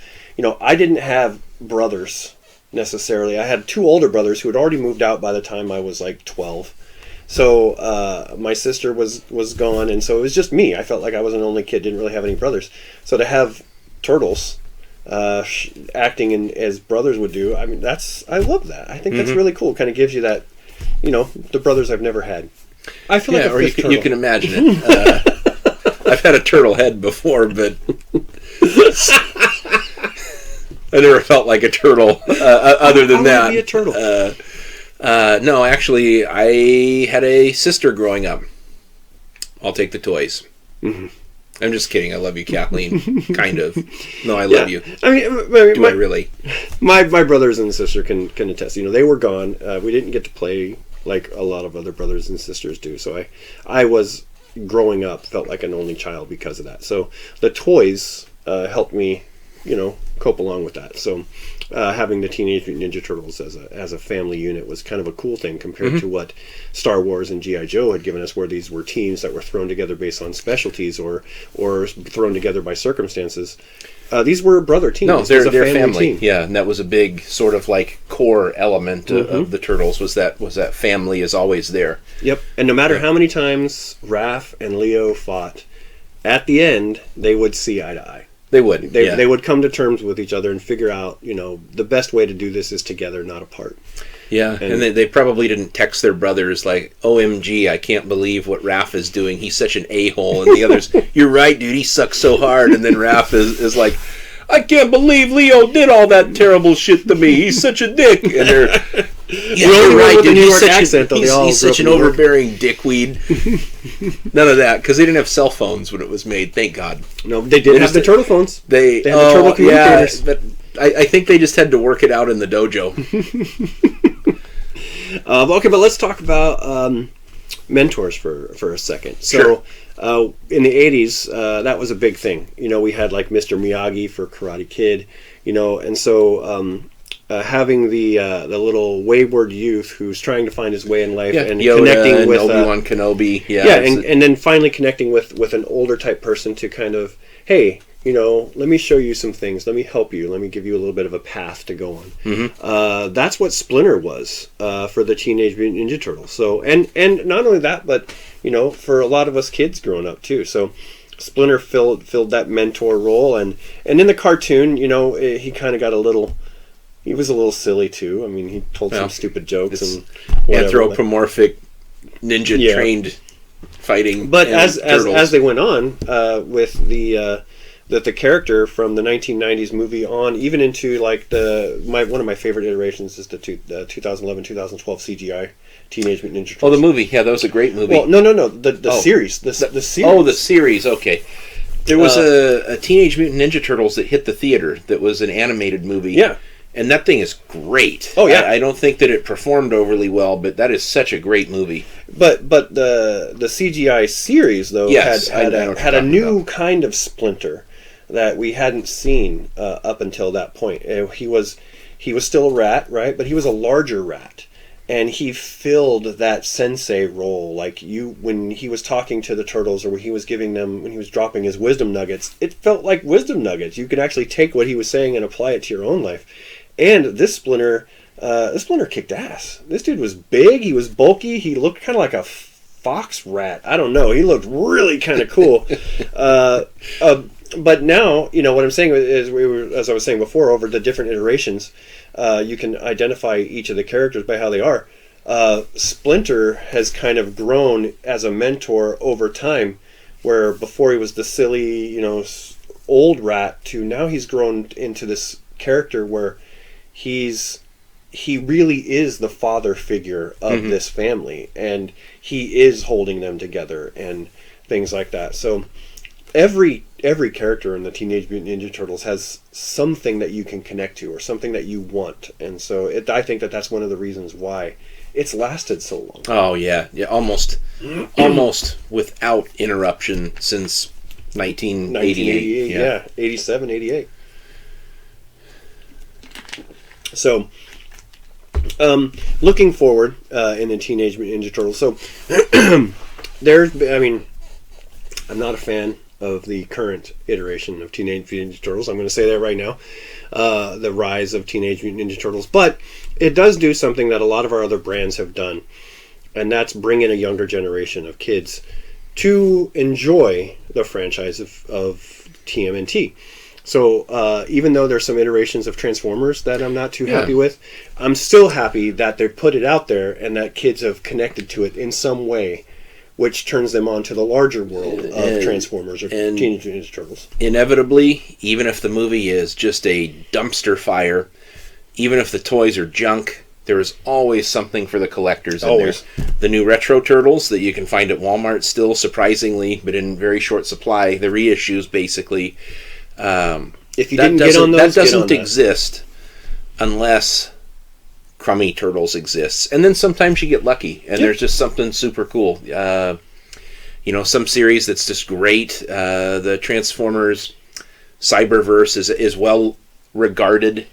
I didn't have brothers necessarily. I had two older brothers who had already moved out by the time I was like 12. So my sister was gone, and so it was just me. I felt like I was an only kid, didn't really have any brothers. So to have Turtles acting as brothers would do, I mean, I love that. I think that's really cool. Kind of gives you that, the brothers I've never had. I feel like a fifth turtle. You can imagine it. I've had a turtle head before, but I never felt like a turtle. Other than that, would you be a turtle? No, actually, I had a sister growing up. I'll take the toys. Mm-hmm. I'm just kidding. I love you, Kathleen. Kind of. No, I love you. I mean, I really? My brothers and sister can attest. They were gone. We didn't get to play like a lot of other brothers and sisters do. So I was growing up, felt like an only child because of that. So the toys helped me, cope along with that. So having the Teenage Mutant Ninja Turtles as a family unit was kind of a cool thing compared to what Star Wars and G.I. Joe had given us, where these were teams that were thrown together based on specialties or thrown together by circumstances. These were brother teams. No, they're family. Team. Yeah, and that was a big sort of like core element of the Turtles was that family is always there. Yep, and no matter how many times Raph and Leo fought, at the end they would see eye to eye. They would. They would come to terms with each other and figure out, the best way to do this is together, not apart. Yeah, and they probably didn't text their brothers like, OMG, I can't believe what Raph is doing. He's such an a-hole. And the others, you're right, dude, he sucks so hard. And then Raph is like, I can't believe Leo did all that terrible shit to me. He's such a dick. And they're, yeah, only you're one right, with the dude. New He's York such, accent, though, they all he's grew such up an in New York. overbearing dickweed. None of that, because they didn't have cell phones when it was made. Thank God. No, they did have the turtle phones. They had the turtle communicators. Yeah, but I think they just had to work it out in the dojo. Okay, but let's talk about mentors for a second. So, in the 80s, that was a big thing. You know, we had like Mr. Miyagi for Karate Kid, you know, and so having the little wayward youth who's trying to find his way in life and Yoda connecting and with Obi-Wan Kenobi. And then finally connecting with an older type person to kind of, hey, you know, let me show you some things. Let me help you. Let me give you a little bit of a path to go on. Mm-hmm. That's what Splinter was for the Teenage Mutant Ninja Turtles. So, and not only that, but you know, for a lot of us kids growing up too. So, Splinter filled that mentor role, and in the cartoon, you know, he kind of got a little. He was a little silly too. I mean, he told some stupid jokes and whatever. Anthropomorphic ninja trained fighting. But as they went on with the character from the 1990s movie on, even into like one of my favorite iterations is the 2011-2012 CGI Teenage Mutant Ninja Turtles. Oh, the movie. Yeah, that was a great movie. Well, no, the series. The series. Oh, the series. Okay. There was a Teenage Mutant Ninja Turtles that hit the theater that was an animated movie. Yeah. And that thing is great. Oh, yeah. I don't think that it performed overly well, but that is such a great movie. But the CGI series, though, had a new kind of Splinter that we hadn't seen up until that point. He was still a rat, right? But he was a larger rat. And he filled that sensei role, like when he was talking to the turtles, or when he was dropping his wisdom nuggets. It felt like wisdom nuggets. You could actually take what he was saying and apply it to your own life. And this Splinter kicked ass. This dude was big. He was bulky. He looked kind of like a fox rat. I don't know. He looked really kind of cool. But now, you know, what I'm saying is, as I was saying before, over the different iterations, you can identify each of the characters by how they are. Splinter has kind of grown as a mentor over time, where before he was the silly, you know, old rat, to now he's grown into this character where he really is the father figure of this family, and he is holding them together and things like that. So every character in the Teenage Mutant Ninja Turtles has something that you can connect to, or something that you want, and so I think that's one of the reasons why it's lasted so long. Oh yeah, almost without interruption since 1988. Yeah, 87, 88. So, looking forward in the Teenage Mutant Ninja Turtles. So, I'm not a fan of the current iteration of Teenage Mutant Ninja Turtles. I'm going to say that right now. The rise of Teenage Mutant Ninja Turtles. But it does do something that a lot of our other brands have done, and that's bring in a younger generation of kids to enjoy the franchise of TMNT. So even though there's some iterations of Transformers that I'm not too happy with, I'm still happy that they put it out there and that kids have connected to it in some way, which turns them on to the larger world of Transformers or Teenage Mutant Ninja Turtles. Inevitably, even if the movie is just a dumpster fire, even if the toys are junk, there is always something for the collectors. And there's the new Retro Turtles that you can find at Walmart still, surprisingly, but in very short supply. The reissues, basically. If you didn't get on those, that doesn't exist unless Crummy Turtles exists, and then sometimes you get lucky, and there's just something super cool. You know, some series that's just great. The Transformers Cyberverse is well regarded,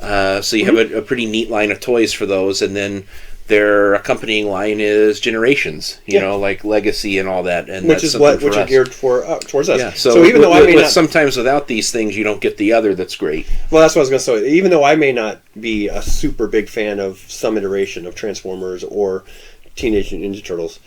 so you have a pretty neat line of toys for those, and then their accompanying line is Generations, you know, like Legacy and all that, and which is what are geared towards us. Yeah, so even though I may not, sometimes without these things, you don't get the other that's great. Well, that's what I was going to say. Even though I may not be a super big fan of some iteration of Transformers or Teenage Mutant Ninja Turtles,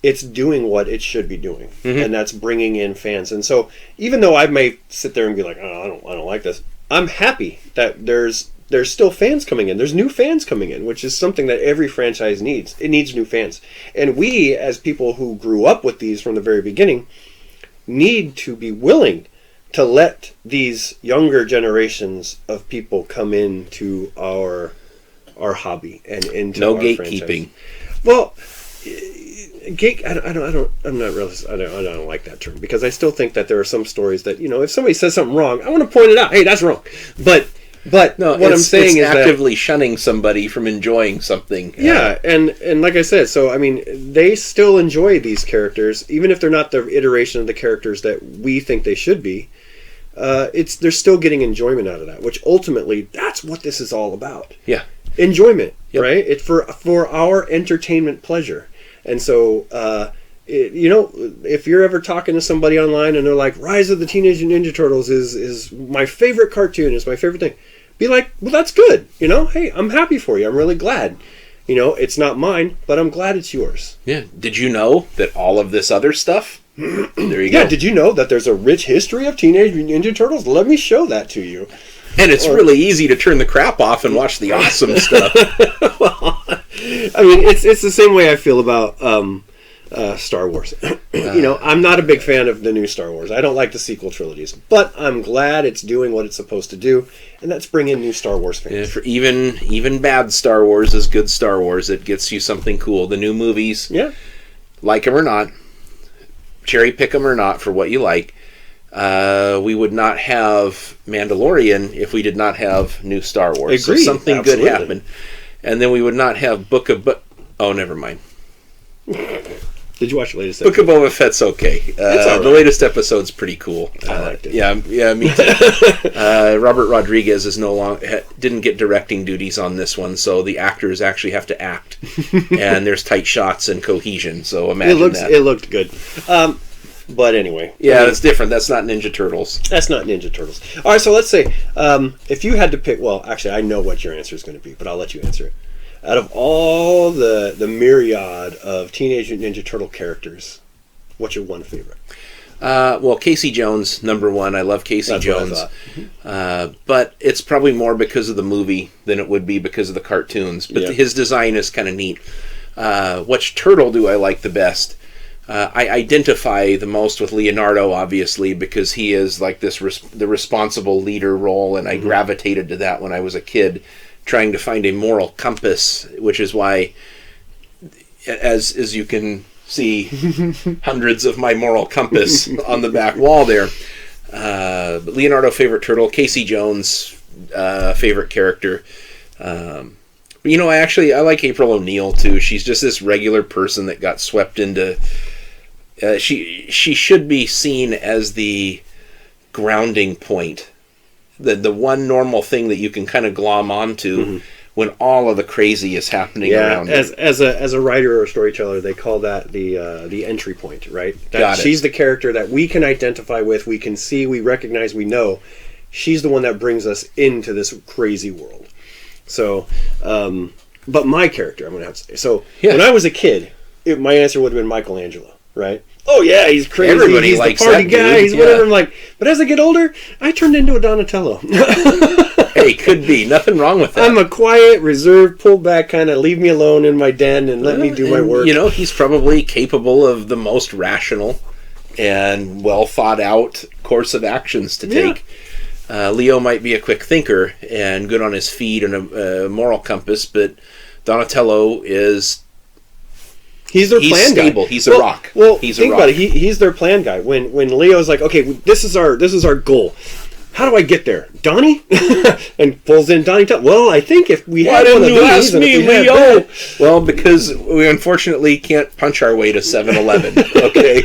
it's doing what it should be doing, and that's bringing in fans. And so, even though I may sit there and be like, "Oh, I don't like this," I'm happy that there's still fans coming in. There's new fans coming in, which is something that every franchise needs. It needs new fans. And we, as people who grew up with these from the very beginning, need to be willing to let these younger generations of people come into our hobby and into no our gatekeeping. Franchise. Well, I don't like that term, because I still think that there are some stories that, if somebody says something wrong, I want to point it out. Hey, that's wrong. But no, what I'm saying is actively shunning somebody from enjoying something. Yeah, and like I said, so I mean, they still enjoy these characters, even if they're not the iteration of the characters that we think they should be. They're still getting enjoyment out of that, which ultimately, that's what this is all about. Yeah, enjoyment, yep. Right? It's for our entertainment pleasure. And so, if you're ever talking to somebody online and they're like, Rise of the Teenage Ninja Turtles is my favorite cartoon, is my favorite thing, be like, well, that's good. Hey, I'm happy for you. I'm really glad. It's not mine, but I'm glad it's yours. Yeah. Did you know that all of this other stuff? There you go. Yeah, did you know that there's a rich history of Teenage Mutant Ninja Turtles? Let me show that to you. And it's really easy to turn the crap off and watch the awesome stuff. Well, I mean, it's the same way I feel about Star Wars. I'm not a big fan of the new Star Wars. I don't like the sequel trilogies, but I'm glad it's doing what it's supposed to do, and that's bring in new Star Wars fans. Yeah, for even bad Star Wars is good Star Wars. It gets you something cool. The new movies, like them or not, cherry pick them or not for what you like. We would not have Mandalorian if we did not have new Star Wars. Agreed. So something Absolutely. good happened. And then we would not have Oh, never mind. Did you watch the latest Book episode? of Boba Fett's okay. It's all right. The latest episode's pretty cool. I liked it. Yeah, me too. Robert Rodriguez is didn't get directing duties on this one, so the actors actually have to act. And there's tight shots and cohesion, so imagine that. It looked good. But anyway. Yeah, it's different. That's not Ninja Turtles. That's not Ninja Turtles. All right, so let's say, if you had to pick... Well, actually, I know what your answer is going to be, but I'll let you answer it. Out of all the myriad of Teenage Mutant Ninja Turtle characters, what's your one favorite? Well, Casey Jones, number one. I love Casey That's Jones. What I thought. But it's probably more because of the movie than it would be because of the cartoons. But his design is kind of neat. Which turtle do I like the best? I identify the most with Leonardo, obviously, because he is like the responsible leader role, and I gravitated to that when I was a kid, trying to find a moral compass, which is why, as you can see, hundreds of my moral compass on the back wall there. But Leonardo, favorite turtle. Casey Jones, favorite character. I like April O'Neil too. She's just this regular person that got swept into... She should be seen as the grounding point, the one normal thing that you can kind of glom onto when all of the crazy is happening around you. As a writer or a storyteller, they call that the entry point, right? She's the character that we can identify with, we can see, we recognize, we know. She's the one that brings us into this crazy world. So, but my character, I'm going to have to say. So, when I was a kid, my answer would have been Michelangelo. Right? Oh yeah, he's crazy. Everybody he's likes the party that guy. dude. He's whatever. I'm like, but as I get older, I turned into a Donatello. Hey, could be nothing wrong with that. I'm a quiet, reserved, pulled back kind of. Leave me alone in my den and let me do my work. He's probably capable of the most rational and well thought out course of actions to take. Leo might be a quick thinker and good on his feet and a moral compass, but Donatello is. He's their plan stable. guy. He's a rock. Well, he's think about it. He's their plan guy. When Leo's like, okay, this is our goal. How do I get there, Donnie? And pulls in Donnie. Well, I think if we had one of these, ask and me, if we had Leo? that- Well, because we unfortunately can't punch our way to 7-Eleven. Okay,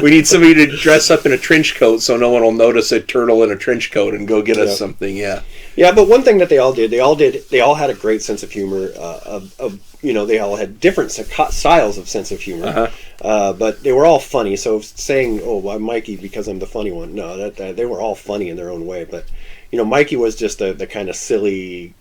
we need somebody to dress up in a trench coat so no one will notice a turtle in a trench coat and go get us something. Yeah. Yeah, but one thing that they all had a great sense of humor. They all had different styles of sense of humor, but they were all funny. So saying, "Oh, I'm Mikey because I'm the funny one," no, that they were all funny in their own way. But Mikey was just the kind of silly,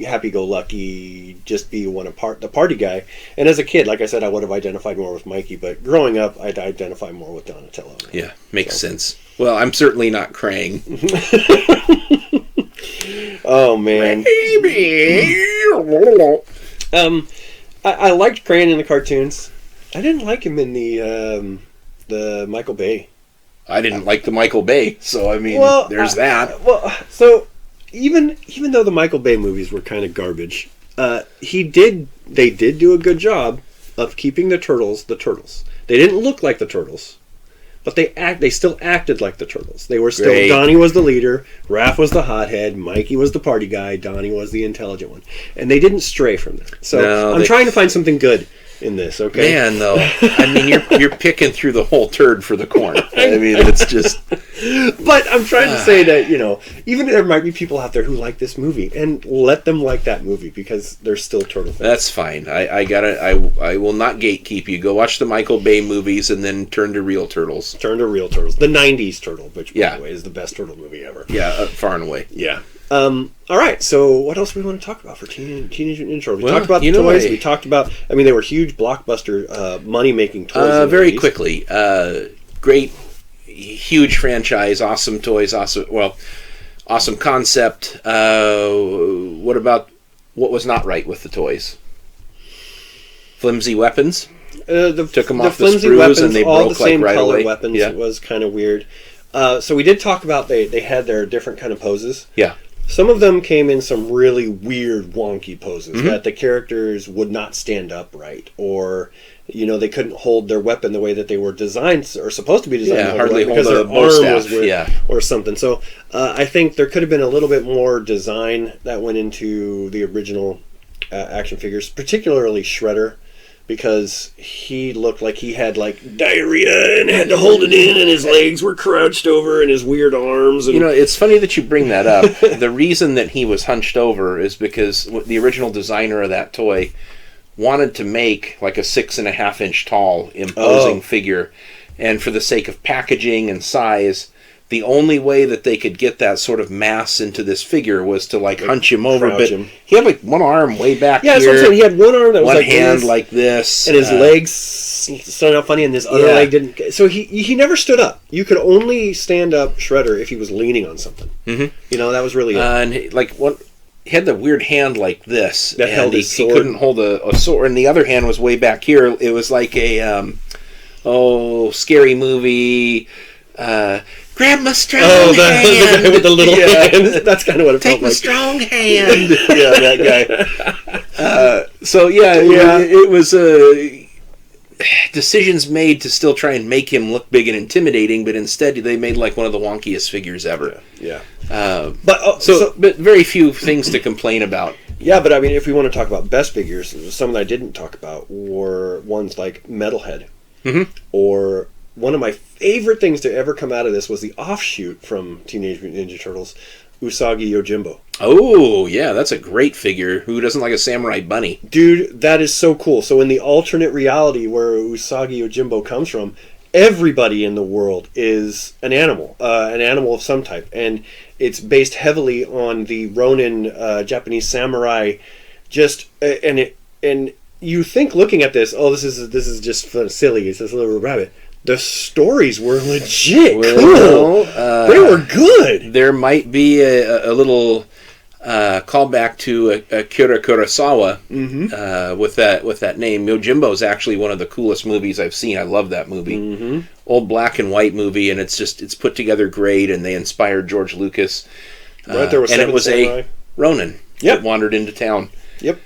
happy-go-lucky, just be the party guy. And as a kid, like I said, I would have identified more with Mikey. But growing up, I'd identify more with Donatello. Yeah, makes sense. Well, I'm certainly not Krang. Oh man. I liked Crane in the cartoons. I didn't like him in the Michael Bay I didn't like the Michael Bay, so I mean, there's that. So even though the Michael Bay movies were kind of garbage, they did do a good job of keeping the Turtles. They didn't look like the Turtles, but they still acted like the Turtles. They were still Great. Donnie was the leader, Raph was the hothead, Mikey was the party guy, Donnie was the intelligent one, and they didn't stray from that. So I'm trying to find something good in this. Okay, man, though, I mean, you're picking through the whole turd for the corn. I mean, it's just. But I'm trying to say that, even there might be people out there who like this movie, and let them like that movie because they're still Turtle fans. That's fine. I will not gatekeep you. Go watch the Michael Bay movies and then turn to Real Turtles. Turn to Real Turtles. The 90s Turtle, which, by the way, is the best Turtle movie ever. Yeah, far and away. Yeah. All right, so what else do we want to talk about for Teenage Mutant Ninja Turtles? We talked about the toys. We talked about, they were huge blockbuster money-making toys. Very quickly. Great, huge franchise, awesome toys, awesome concept. What was not right with the toys? Flimsy weapons? Took them off the screws weapons, and they all broke the same like right color away. Weapons. Yeah. It was kind of weird. So we did talk about they had their different kind of poses. Yeah. Some of them came in some really weird, wonky poses that the characters would not stand upright, or they couldn't hold their weapon the way that they were designed or supposed to be designed. Yeah, hardly hold because a their bow arm staff. was weird, or something. So I think there could have been a little bit more design that went into the original action figures, particularly Shredder. Because he looked like he had diarrhea and had to hold it in, and his legs were crouched over, and his weird arms. And... it's funny that you bring that up. The reason that he was hunched over is because the original designer of that toy wanted to make like a 6.5-inch tall imposing figure, and for the sake of packaging and size, the only way that they could get that sort of mass into this figure was to hunch him over. But he had one arm way back here. Yeah, that's what I'm saying. He had one arm that was one hand like this, and his legs started out funny, and his other leg didn't. So he never stood up. You could only stand up Shredder if he was leaning on something. Mm-hmm. That was really and he had the weird hand like this that held his sword. He couldn't hold a sword, and the other hand was way back here. It was like a scary movie. Grab my strong hand. The guy with the little hand. That's kind of what it felt like. Take my strong hand. That guy. It was decisions made to still try and make him look big and intimidating, but instead they made one of the wonkiest figures ever. Yeah. But very few things to complain about. Yeah, but if we want to talk about best figures, some that I didn't talk about were ones like Metalhead, or one of my favorite things to ever come out of this was the offshoot from Teenage Mutant Ninja Turtles, Usagi Yojimbo. Oh, yeah, that's a great figure. Who doesn't like a samurai bunny? Dude, that is so cool. So in the alternate reality where Usagi Yojimbo comes from, everybody in the world is an animal of some type. And it's based heavily on the Ronin Japanese samurai. And you think looking at this, this is just silly. It's this little rabbit. The stories were legit cool. They were good. There might be a little callback to Akira Kurosawa with that name. Yojimbo is actually one of the coolest movies I've seen. I love that movie. Old black and white movie, and it's put together great. And they inspired George Lucas. Right, there was and it was samurai. A Ronin that wandered into town. Yep.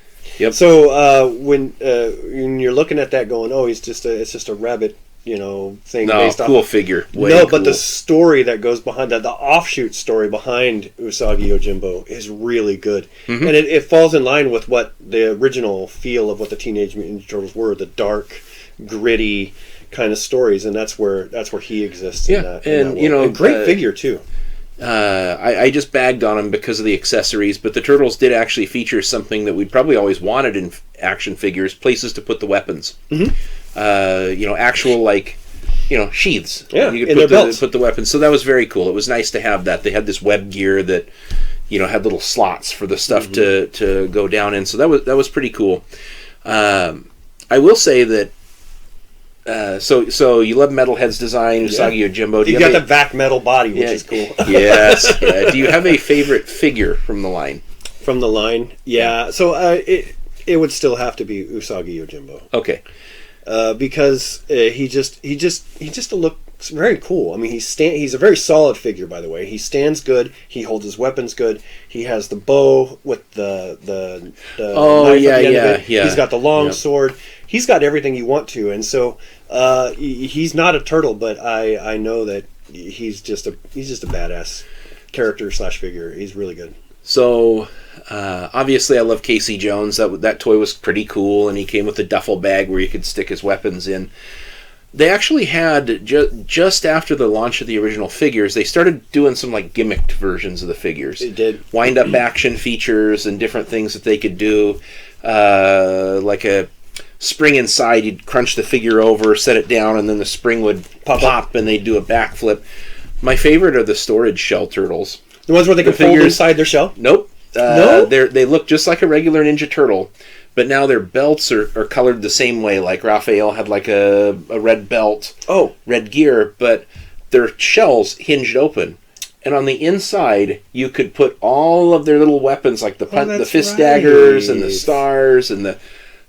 So when you're looking at that, going, it's just a rabbit. Thing based cool off. Figure. But the story that goes behind that, the offshoot story behind Usagi Yojimbo is really good. And it falls in line with what the original feel of what the Teenage Mutant Ninja Turtles were, the dark, gritty kind of stories, and that's where he exists. Yeah, in that a great figure too. I just bagged on him because of the accessories, but the Turtles did actually feature something that we probably always wanted in action figures: places to put the weapons. Actual sheaths. Yeah, you could put the weapons. So that was very cool. It was nice to have that. They had this web gear that had little slots for the stuff to go down in. So that was pretty cool. I will say that. So you love Metalhead's design, Usagi Yojimbo. You got the vac metal body, which is cool. Yes. Do you have a favorite figure from the line? From the line, yeah. So it would still have to be Usagi Yojimbo. Okay. because he just looks very cool. I mean, he's a very solid figure, by the way. He stands good. He holds his weapons good. He has the bow with the knife at the end of it. Yeah. He's got the long sword. He's got everything you want to, and so he's not a turtle, but I know that he's just a badass character / figure. He's really good. So obviously I love Casey Jones. That toy was pretty cool, and he came with a duffel bag where you could stick his weapons in. They actually had, just after the launch of the original figures, they started doing some like gimmicked versions of the figures. They did. Wind-up action features and different things that they could do. Like a spring inside, you'd crunch the figure over, set it down, and then the spring would pop and they'd do a backflip. My favorite are the storage shell turtles. The ones where they can fold inside their shell? Nope. No? They look just like a regular Ninja Turtle, but now their belts are colored the same way. Like Raphael had like a red belt, red gear, but their shells hinged open. And on the inside, you could put all of their little weapons, like the fist daggers and the stars and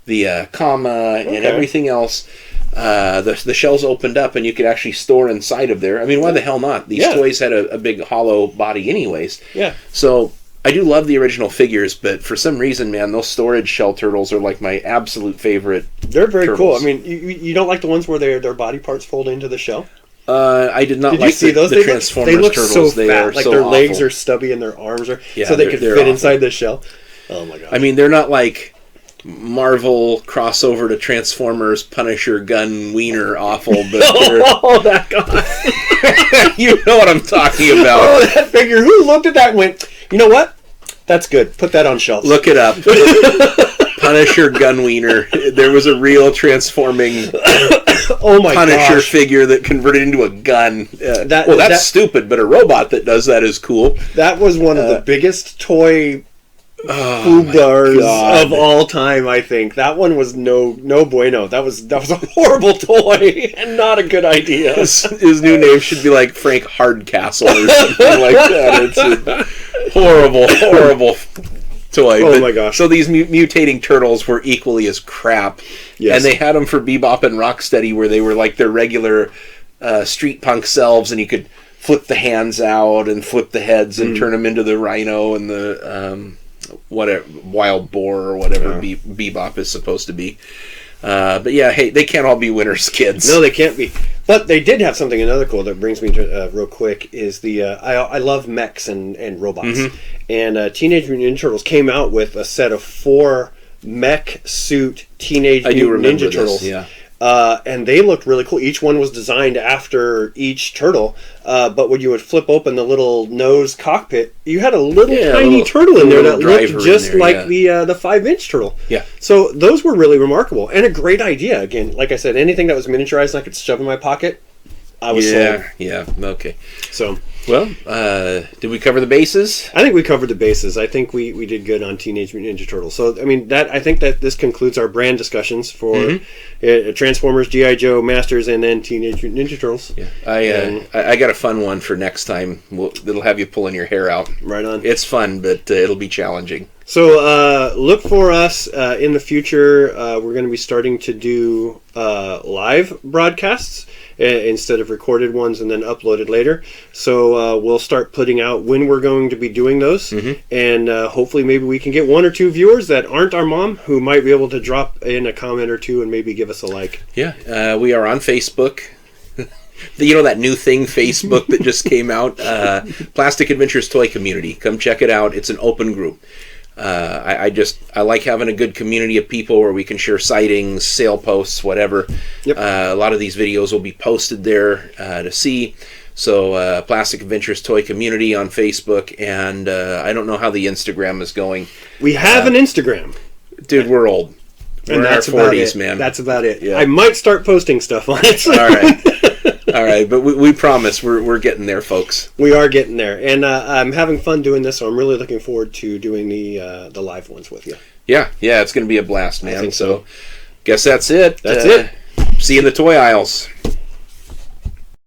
the comma and everything else. The shells opened up, and you could actually store inside of there. I mean, why the hell not? These toys had a big hollow body anyways. Yeah. So I do love the original figures, but for some reason, man, those storage shell turtles are like my absolute favorite. They're very turtles. cool. I mean, you don't like the ones where their body parts fold into the shell? I did not Did like you see those? the Transformers they look turtles. So fat. Like so their awful. legs are stubby and their arms are so they could fit awful. inside the shell. Oh my god! I mean, they're not like Marvel crossover to Transformers Punisher gun wiener awful, but that guy. You know what I'm talking about. Oh, that figure. Who looked at that and went, you know what? That's good. Put that on shelves. Look it up. Punisher gun wiener. There was a real transforming Punisher figure that converted into a gun. That's stupid, but a robot that does that is cool. That was one of the biggest toy boobars of all time, I think. That one was no bueno. That was a horrible toy and not a good idea. His new name should be like Frank Hardcastle or something like that. It's a horrible toy. Oh my gosh. So these mutating turtles were equally as crap. Yes. And they had them for Bebop and Rocksteady where they were like their regular street punk selves, and you could flip the hands out and flip the heads and turn them into the rhino and the whatever wild boar or whatever Bebop is supposed to be. But yeah, hey, they can't all be winners, kids. No, they can't be. But they did have something another cool that brings me to real quick is the I love mechs and robots. And Teenage Mutant Ninja Turtles came out with a set of 4 mech suit Teenage Mutant Ninja Turtles. Yeah. And they looked really cool. Each one was designed after each turtle. But when you would flip open the little nose cockpit, you had a little tiny turtle in there that looked just like the 5-inch turtle. Yeah. So those were really remarkable and a great idea. Again, like I said, anything that was miniaturized and I could shove in my pocket, I was sold. Yeah. Okay. So. Well, did we cover the bases? I think we covered the bases. I think we did good on Teenage Mutant Ninja Turtles. So, I mean, I think that this concludes our brand discussions for Transformers, G.I. Joe, Masters, and then Teenage Mutant Ninja Turtles. Yeah, I got a fun one for next time. That'll have you pulling your hair out. Right on. It's fun, but it'll be challenging. So, look for us in the future. We're going to be starting to do live broadcasts instead of recorded ones and then uploaded later. So we'll start putting out when we're going to be doing those. And hopefully maybe we can get 1 or 2 viewers that aren't our mom who might be able to drop in a comment or 2 and maybe give us a like. Yeah, we are on Facebook. You know that new thing, Facebook, that just came out? Plastic Adventures Toy Community. Come check it out. It's an open group. I like having a good community of people where we can share sightings, sale posts, whatever. Yep. A lot of these videos will be posted there to see. So Plastic Adventures Toy Community on Facebook, and I don't know how the Instagram is going. We have an Instagram. Dude, we're old. We're and that's in our 40s, about it. man. That's about it. Yeah. I might start posting stuff on it. All right. All right, but we promise we're getting there, folks. We are getting there, and I'm having fun doing this, so I'm really looking forward to doing the live ones with you. Yeah, it's going to be a blast, man. So, guess that's it. That's it. See you in the toy aisles.